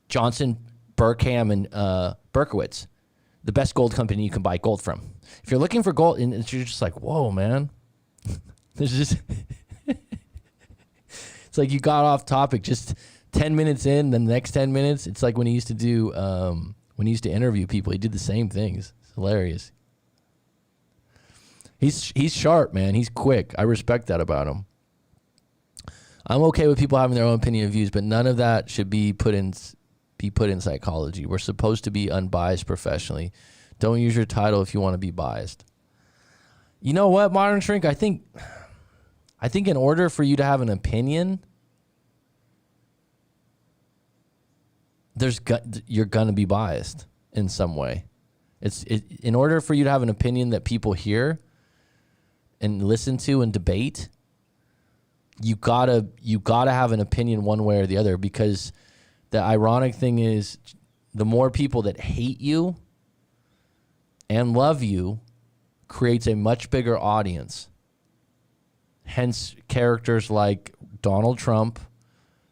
Johnson, Burkham, and Berkowitz, the best gold company you can buy gold from. If you're looking for gold, and you're just like, whoa, man. There's just, it's like you got off topic just 10 minutes in, then the next 10 minutes, it's like when he used to do When he used to interview people, he did the same things. It's hilarious. He's sharp, man. He's quick. I respect that about him. I'm okay with people having their own opinion and views, but none of that should be put in psychology. We're supposed to be unbiased professionally. Don't use your title if you want to be biased. You know what, Modern Shrink? I think in order for you to have an opinion, you're gonna be biased in some way. In order for you to have an opinion that people hear and listen to and debate, you gotta have an opinion one way or the other, because the ironic thing is the more people that hate you and love you creates a much bigger audience. Hence characters like Donald Trump,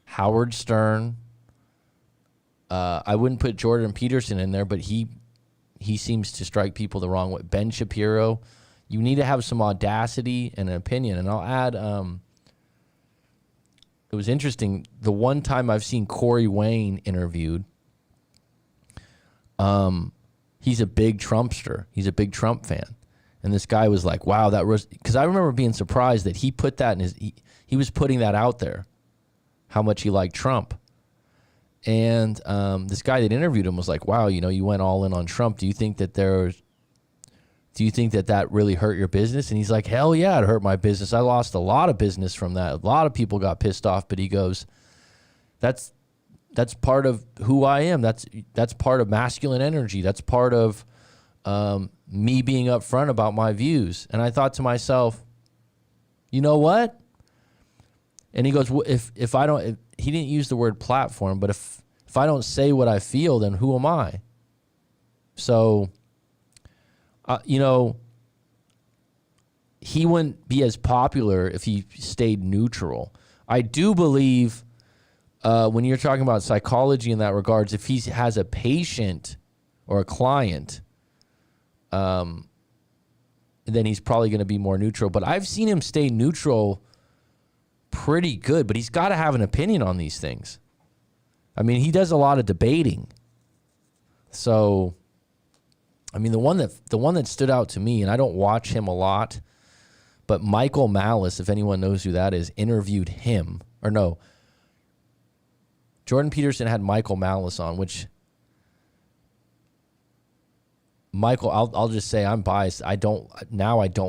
Howard Stern. I wouldn't put Jordan Peterson in there, but he seems to strike people the wrong way. Ben Shapiro. You need to have some audacity and an opinion. And I'll add, it was interesting. The one time I've seen Corey Wayne interviewed, he's a big Trumpster. He's a big Trump fan. And this guy was like, wow, that was, because I remember being surprised that he put that in he was putting that out there, how much he liked Trump. And this guy that interviewed him was like, wow, you went all in on Trump. Do you think that that really hurt your business? And he's like, hell yeah, it hurt my business. I lost a lot of business from that. A lot of people got pissed off, but he goes, that's part of who I am. That's part of masculine energy. That's part of me being upfront about my views. And I thought to myself, you know what? And he goes, well, if I don't, he didn't use the word platform, but if I don't say what I feel, then who am I? So, he wouldn't be as popular if he stayed neutral. I do believe when you're talking about psychology in that regards, if he has a patient or a client, then he's probably going to be more neutral. But I've seen him stay neutral pretty good, but he's got to have an opinion on these things. I mean, he does a lot of debating. So, I mean, the one that stood out to me, and I don't watch him a lot, but Michael Malice, if anyone knows who that is, interviewed him. Or no, Jordan Peterson had Michael Malice on, which Michael, I'll just say I'm biased. I don't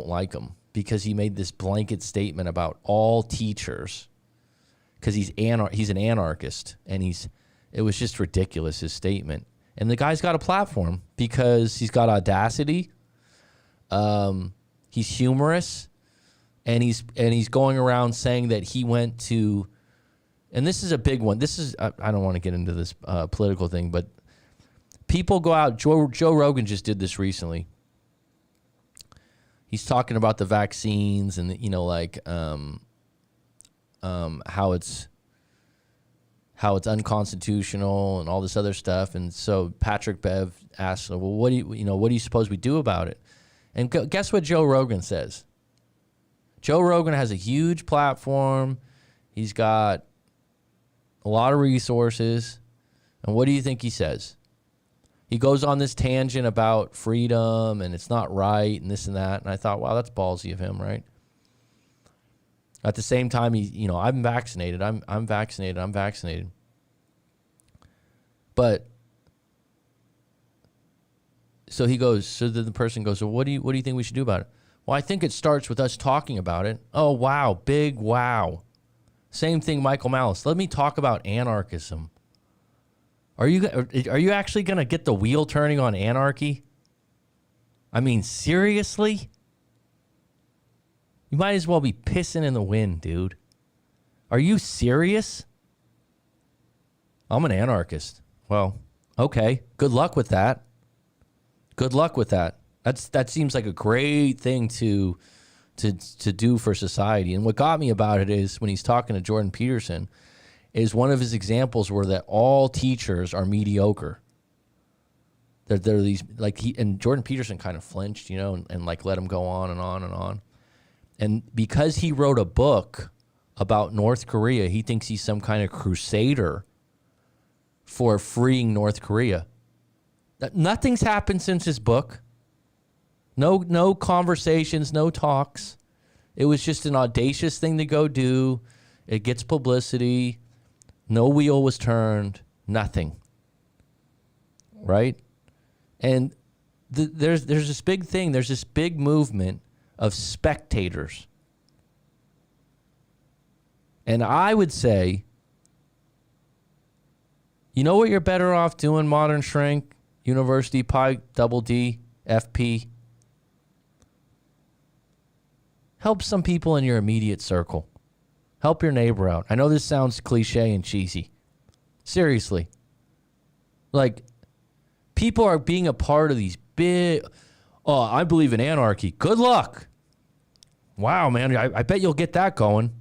like him because he made this blanket statement about all teachers because he's an anarchist, and it was just ridiculous, his statement. And the guy's got a platform because he's got audacity. He's humorous, and he's going around saying that he went to, and this is a big one. This is I don't want to get into this political thing, but people go out. Joe Rogan just did this recently. He's talking about the vaccines and how it's unconstitutional and all this other stuff. And so Patrick Bev asks, well, what do you suppose we do about it? And guess what Joe Rogan says? Joe Rogan has a huge platform. He's got a lot of resources. And what do you think he says? He goes on this tangent about freedom and it's not right and this and that. And I thought, wow, that's ballsy of him, right? At the same time, I'm vaccinated. I'm vaccinated. But so he goes. So then the person goes, "So what do you think we should do about it?" Well, I think it starts with us talking about it. Oh wow, big wow. Same thing, Michael Malice. Let me talk about anarchism. Are you actually gonna get the wheel turning on anarchy? I mean, seriously? You might as well be pissing in the wind, dude. Are you serious? I'm an anarchist. Well, okay. Good luck with that. That seems like a great thing to do for society. And what got me about it is when he's talking to Jordan Peterson, is one of his examples were that all teachers are mediocre. They're these and Jordan Peterson kind of flinched, and let him go on and on and on. And because he wrote a book about North Korea, he thinks he's some kind of crusader for freeing North Korea. Nothing's happened since his book. No conversations, no talks. It was just an audacious thing to go do. It gets publicity. No wheel was turned. Nothing. Right? And there's this big thing. There's this big movement of spectators. And I would say, you know what you're better off doing, Modern Shrink, University Pi Double D, FP? Help some people in your immediate circle. Help your neighbor out. I know this sounds cliche and cheesy. Seriously. Like, people are being a part of these big, oh, I believe in anarchy. Good luck. Wow, man, I bet you'll get that going.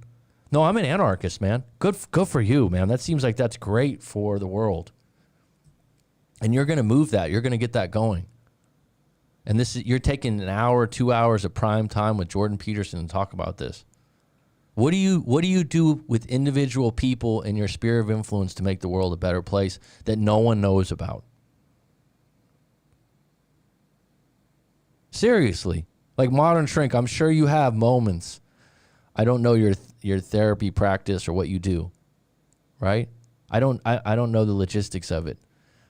No, I'm an anarchist, man. Good for you, man. That seems like that's great for the world. And you're going to move that. You're going to get that going. And you're taking an hour, 2 hours of prime time with Jordan Peterson to talk about this. What do you do with individual people in your sphere of influence to make the world a better place that no one knows about? Seriously. Like Modern Shrink, I'm sure you have moments. I don't know your therapy practice or what you do, right? I don't know the logistics of it.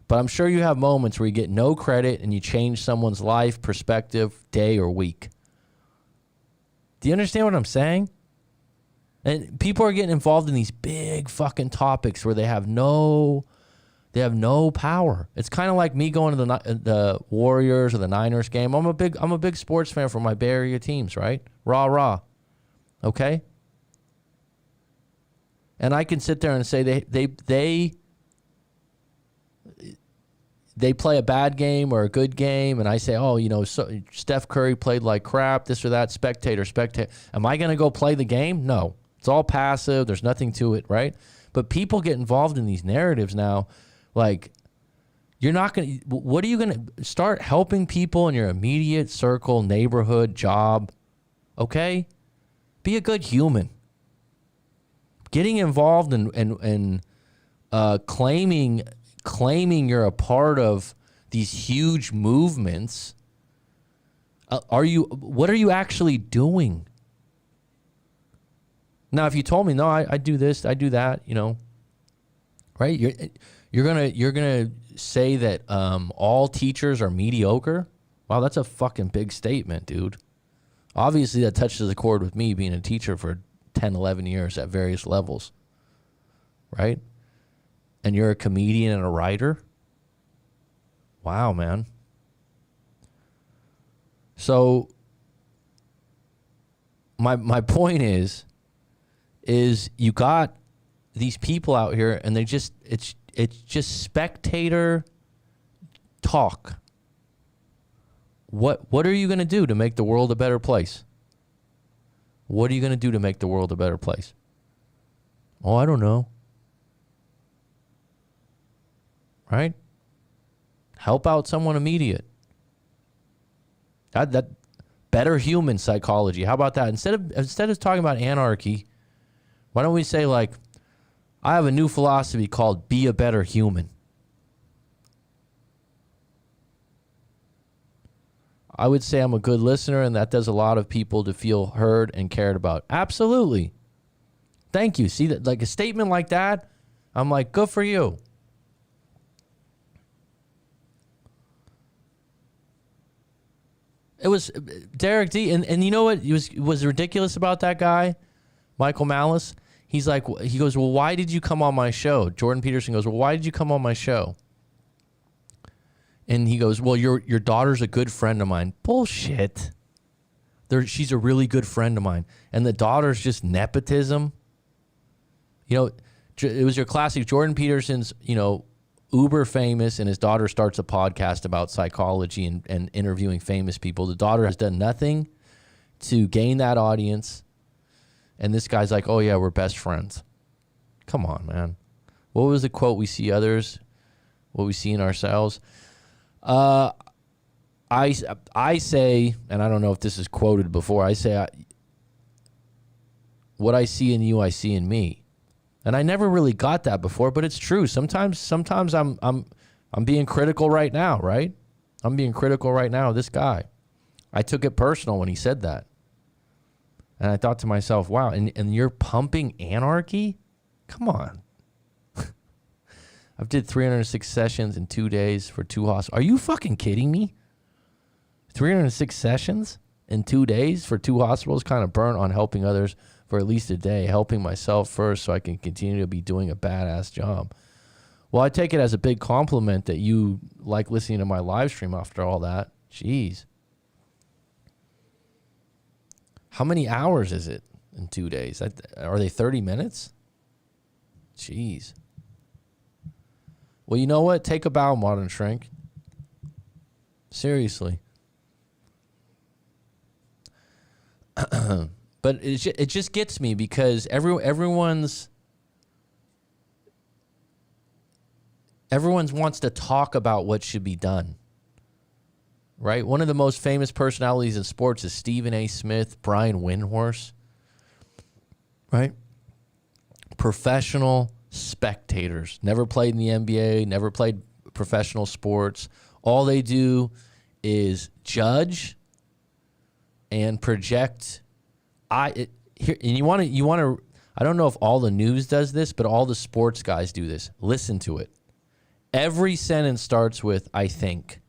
But I'm sure you have moments where you get no credit and you change someone's life, perspective, day, or week. Do you understand what I'm saying? And people are getting involved in these big fucking topics where they have no power. It's kind of like me going to the Warriors or the Niners game. I'm a big sports fan for my Bay Area teams, right? Rah rah. Okay? And I can sit there and say they play a bad game or a good game, and I say, oh, so Steph Curry played like crap, this or that, spectator. Am I going to go play the game? No. It's all passive. There's nothing to it, right? But people get involved in these narratives now. Like, you're not going to, what are you going to start helping people in your immediate circle, neighborhood, job? Okay? Be a good human. Getting involved and claiming you're a part of these huge movements. What are you actually doing? Now, if you told me, no, I do this, I do that, right? You're gonna say that all teachers are mediocre? Wow, that's a fucking big statement, dude. Obviously, that touches a chord with me being a teacher for 10, 11 years at various levels, right? And you're a comedian and a writer? Wow, man. So my point is you got these people out here and it's just spectator talk. What are you going to do to make the world a better place? What are you going to do to make the world a better place? Oh, I don't know. Right? Help out someone immediate. That better human psychology. How about that? Instead of talking about anarchy, why don't we say, like, I have a new philosophy called be a better human. I would say I'm a good listener, and that does a lot of people to feel heard and cared about. Absolutely. Thank you. See, that, like a statement like that, I'm like, good for you. It was Derek D. And you know what was ridiculous about that guy, Michael Malice? He goes, well, why did you come on my show? Jordan Peterson goes, well, why did you come on my show? And he goes, well, your daughter's a good friend of mine. Bullshit. She's a really good friend of mine. And the daughter's just nepotism. It was your classic Jordan Peterson's, uber famous, and his daughter starts a podcast about psychology and interviewing famous people. The daughter has done nothing to gain that audience. And this guy's like, oh, yeah, we're best friends. Come on, man. What was the quote? We see others, what we see in ourselves. I say, and I don't know if this is quoted before, I say, what I see in you, I see in me. And I never really got that before, but it's true. Sometimes I'm I'm being critical right now, right? I'm being critical right now of this guy. I took it personal when he said that. And I thought to myself, wow, and you're pumping anarchy? Come on. I've did 306 sessions in 2 days for 2 hospitals. Are you fucking kidding me? 306 sessions in 2 days for 2 hospitals, kind of burnt on helping others for at least a day, helping myself first so I can continue to be doing a badass job. Well, I take it as a big compliment that you like listening to my live stream after all that. Jeez. How many hours is it in 2 days? Are they 30 minutes? Jeez. Well, you know what? Take a bow, Modern Shrink. Seriously. But it just gets me because everyone wants to talk about what should be done. Right? One of the most famous personalities in sports is Stephen A. Smith, Brian Windhorse. Right? Professional spectators. Never played in the NBA, never played professional sports. All they do is judge and project. And you want to. I don't know if all the news does this, but all the sports guys do this. Listen to it. Every sentence starts with "I think,"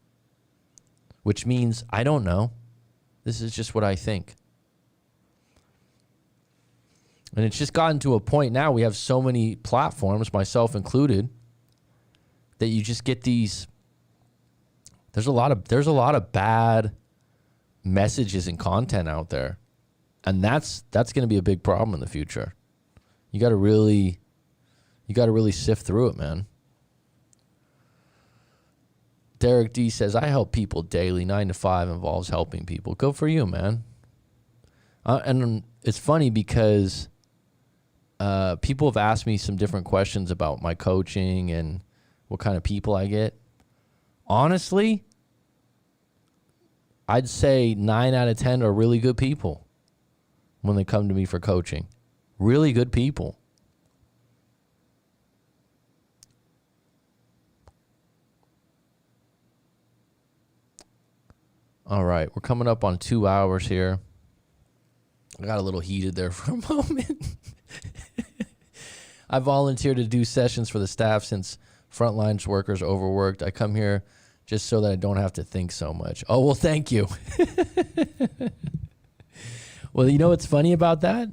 which means I don't know. This is just what I think. And it's just gotten to a point now, we have so many platforms, myself included, that you just get these. There's a lot of bad messages and content out there. And that's going to be a big problem in the future. You got to really sift through it, man. Derek D says, I help people daily. 9 to 5 involves helping people. Good for you, man. And it's funny because people have asked me some different questions about my coaching and what kind of people I get. Honestly, I'd say 9 out of 10 are really good people when they come to me for coaching. Really good people. All right, we're coming up on 2 hours here. I got a little heated there for a moment. I volunteered to do sessions for the staff since frontline workers overworked. I come here just so that I don't have to think so much. Oh, well, thank you. Well, you know what's funny about that?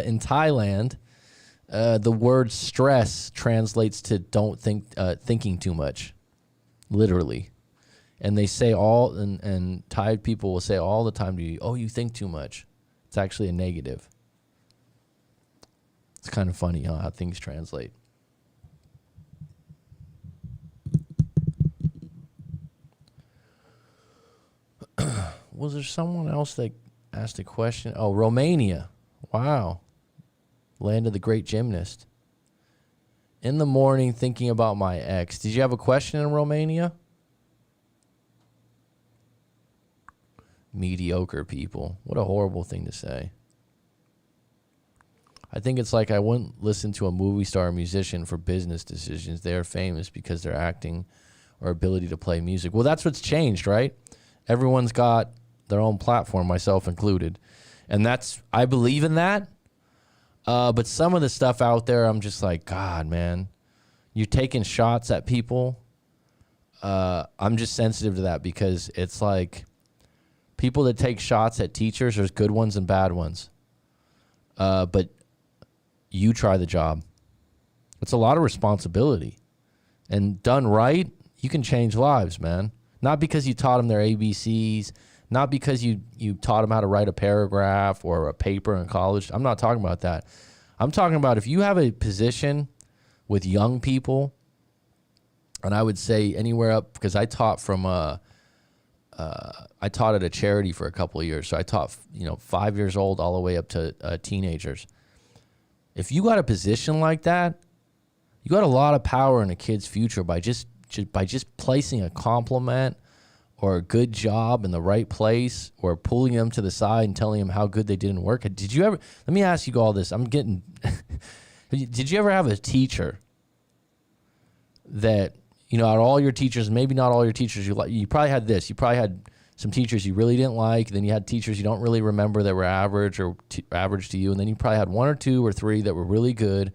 In Thailand, the word stress translates to don't think, thinking too much, literally. And they say and Thai people will say all the time to you, oh, you think too much. It's actually a negative. It's kind of funny how things translate. Was there someone else that asked a question? Oh, Romania. Wow. Land of the great gymnast. In the morning thinking about my ex. Did you have a question in Romania? Mediocre people. What a horrible thing to say. I think it's like I wouldn't listen to a movie star or musician for business decisions. They are famous because their acting or ability to play music. Well, that's what's changed, right? Everyone's got their own platform, myself included. And I believe in that. But some of the stuff out there, I'm just like, God, man, you're taking shots at people. I'm just sensitive to that because it's like people that take shots at teachers, there's good ones and bad ones. But you try the job. It's a lot of responsibility. And done right, you can change lives, man. Not because you taught them their ABCs, not because you taught them how to write a paragraph or a paper in college. I'm not talking about that. I'm talking about if you have a position with young people, and I would say anywhere up, because I taught I taught at a charity for a couple of years. So I taught, 5 years old all the way up to teenagers. If you got a position like that, you got a lot of power in a kid's future by just placing a compliment or a good job in the right place or pulling them to the side and telling them how good they did in work. Did you ever, let me ask you all this. Did you ever have a teacher that out of all your teachers, maybe not all your teachers you probably had this. You probably had some teachers you really didn't like. Then you had teachers you don't really remember that were average or average to you. And then you probably had 1 or 2 or 3 that were really good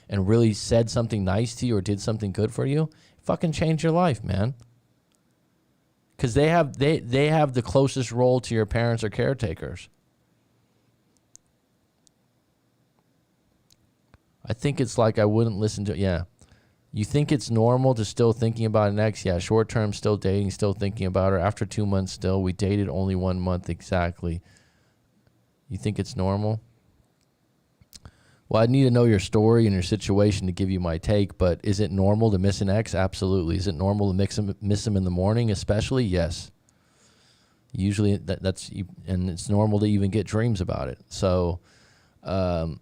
and really said something nice to you or did something good for you. Fucking change your life, man. Because they have the closest role to your parents or caretakers. I think it's like I wouldn't listen to, yeah. You think it's normal to still thinking about an ex? Yeah, short term, still dating, still thinking about her. After 2 months still, we dated only 1 month exactly. You think it's normal? Well, I need to know your story and your situation to give you my take, but is it normal to miss an ex? Absolutely. Is it normal to miss him in the morning especially? Yes. Usually and it's normal to even get dreams about it. So the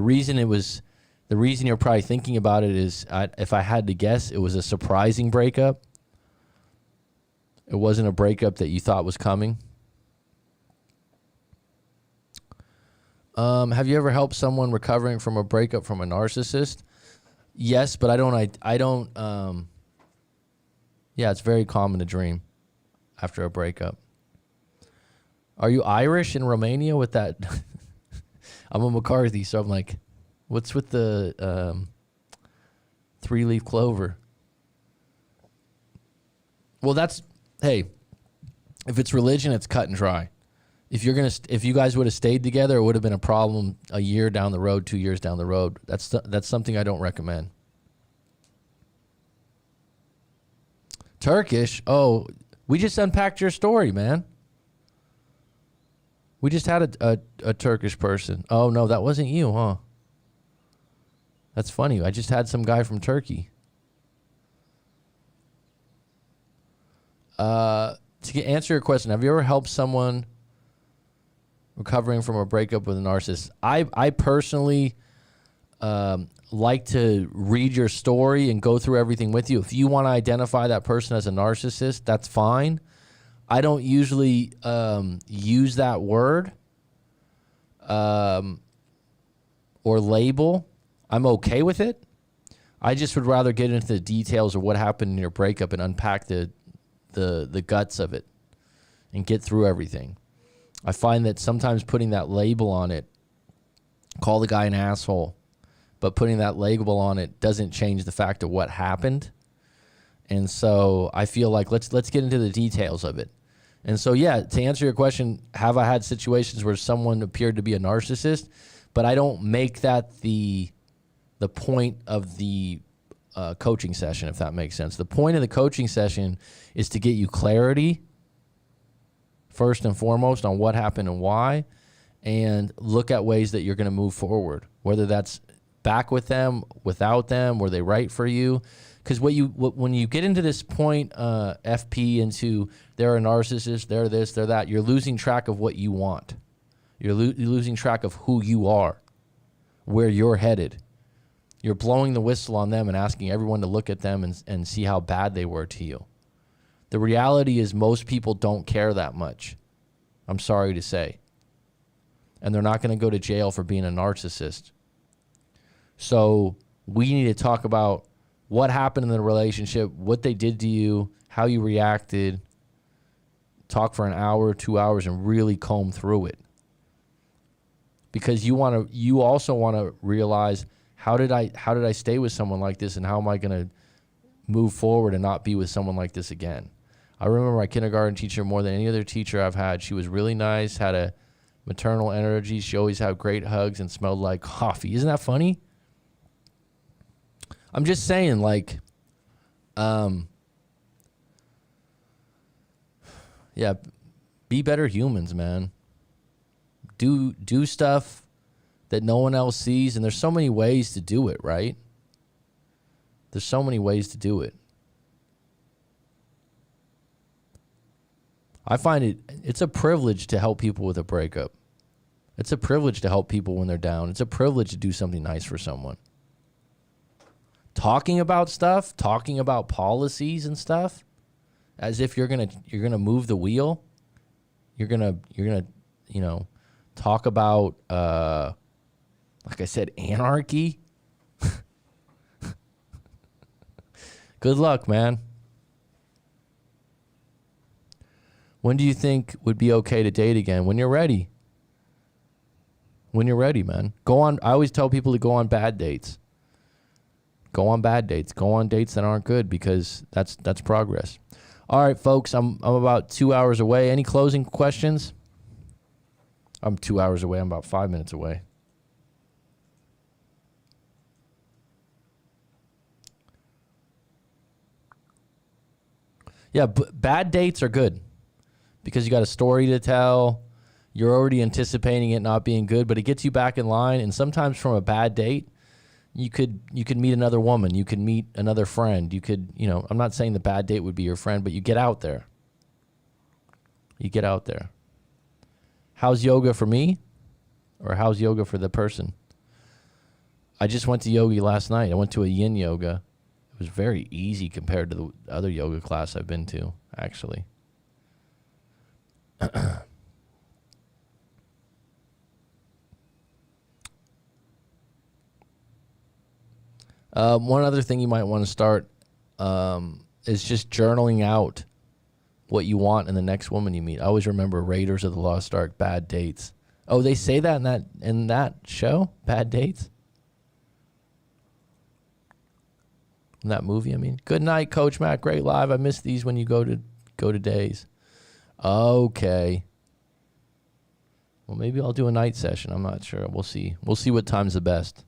reason you're probably thinking about it is, if I had to guess, it was a surprising breakup. It wasn't a breakup that you thought was coming. Have you ever helped someone recovering from a breakup from a narcissist? Yes, but I don't. Yeah, it's very common to dream after a breakup. Are you Irish in Romania with that? I'm a McCarthy, so I'm like, what's with the 3-leaf clover? Well, hey, if it's religion, it's cut and dry. If you guys would have stayed together, it would have been a problem a year down the road, 2 years down the road. That's something I don't recommend. Turkish? Oh, we just unpacked your story, man. We just had a Turkish person. Oh, no, that wasn't you, huh? That's funny. I just had some guy from Turkey. To answer your question, have you ever helped someone recovering from a breakup with a narcissist? I personally like to read your story and go through everything with you. If you want to identify that person as a narcissist, that's fine. I don't usually use that word or label. I'm okay with it. I just would rather get into the details of what happened in your breakup and unpack the guts of it and get through everything. I find that sometimes putting that label on it, call the guy an asshole, but putting that label on it doesn't change the fact of what happened. And so I feel like let's get into the details of it. And so, yeah, to answer your question, have I had situations where someone appeared to be a narcissist? But I don't make that the point of the coaching session, if that makes sense. The point of the coaching session is to get you clarity, first and foremost, on what happened and why, and look at ways that you're going to move forward, whether that's back with them, without them, were they right for you? Because when you get into this point, FP, into they're a narcissist, they're this, they're that, you're losing track of what you want. You're losing track of who you are, where you're headed. You're blowing the whistle on them and asking everyone to look at them and see how bad they were to you. The reality is most people don't care that much. I'm sorry to say. And they're not going to go to jail for being a narcissist. So we need to talk about what happened in the relationship, what they did to you, how you reacted. Talk for an hour, 2 hours, and really comb through it. Because you also want to realize, how did I stay with someone like this, and how am I going to move forward and not be with someone like this again? I remember my kindergarten teacher more than any other teacher I've had. She was really nice, had a maternal energy. She always had great hugs and smelled like coffee. Isn't that funny? I'm just saying, like, yeah, be better humans, man. Do stuff that no one else sees, and there's so many ways to do it, right? There's so many ways to do it. I find it's a privilege to help people with a breakup. It's a privilege to help people when they're down. It's a privilege to do something nice for someone. Talking about stuff, talking about policies and stuff, as if you're gonna move the wheel. You're gonna talk about like I said, anarchy. Good luck, man. When do you think would be okay to date again? When you're ready. When you're ready, man. Go on. I always tell people to go on bad dates. Go on bad dates. Go on dates that aren't good, because that's progress. All right, folks, I'm about 2 hours away. Any closing questions? I'm 2 hours away. I'm about 5 minutes away. Yeah, bad dates are good because you got a story to tell. You're already anticipating it not being good, but it gets you back in line. And sometimes from a bad date, you could meet another woman. You could meet another friend. You could, I'm not saying the bad date would be your friend, but you get out there. You get out there. How's yoga for me? Or how's yoga for the person? I just went to yoga last night. I went to a yin yoga. It was very easy compared to the other yoga class I've been to, actually. One other thing you might want to start is just journaling out what you want in the next woman you meet. I always remember Raiders of the Lost Ark, bad dates. Oh, they say that in that show? Bad dates? In that movie, I mean. Good night, Coach Matt. Great live. I miss these when you go to days. Okay. Well, maybe I'll do a night session. I'm not sure. We'll see. We'll see what time's the best.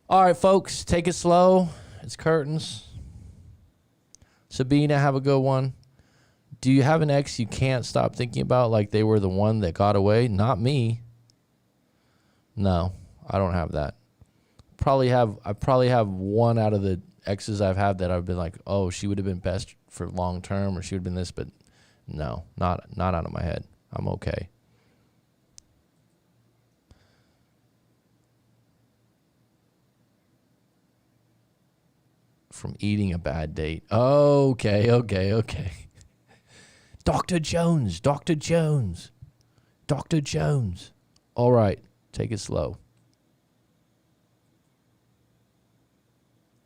All right, folks, take it slow. It's curtains. Sabina, have a good one. Do you have an ex you can't stop thinking about, like they were the one that got away? Not me. No, I don't have that. I probably have one out of the exes I've had that I've been like, oh, she would have been best for long term, or she would have been this, but no, not out of my head. I'm okay. From eating a bad date. Okay. Dr. Jones. All right, take it slow.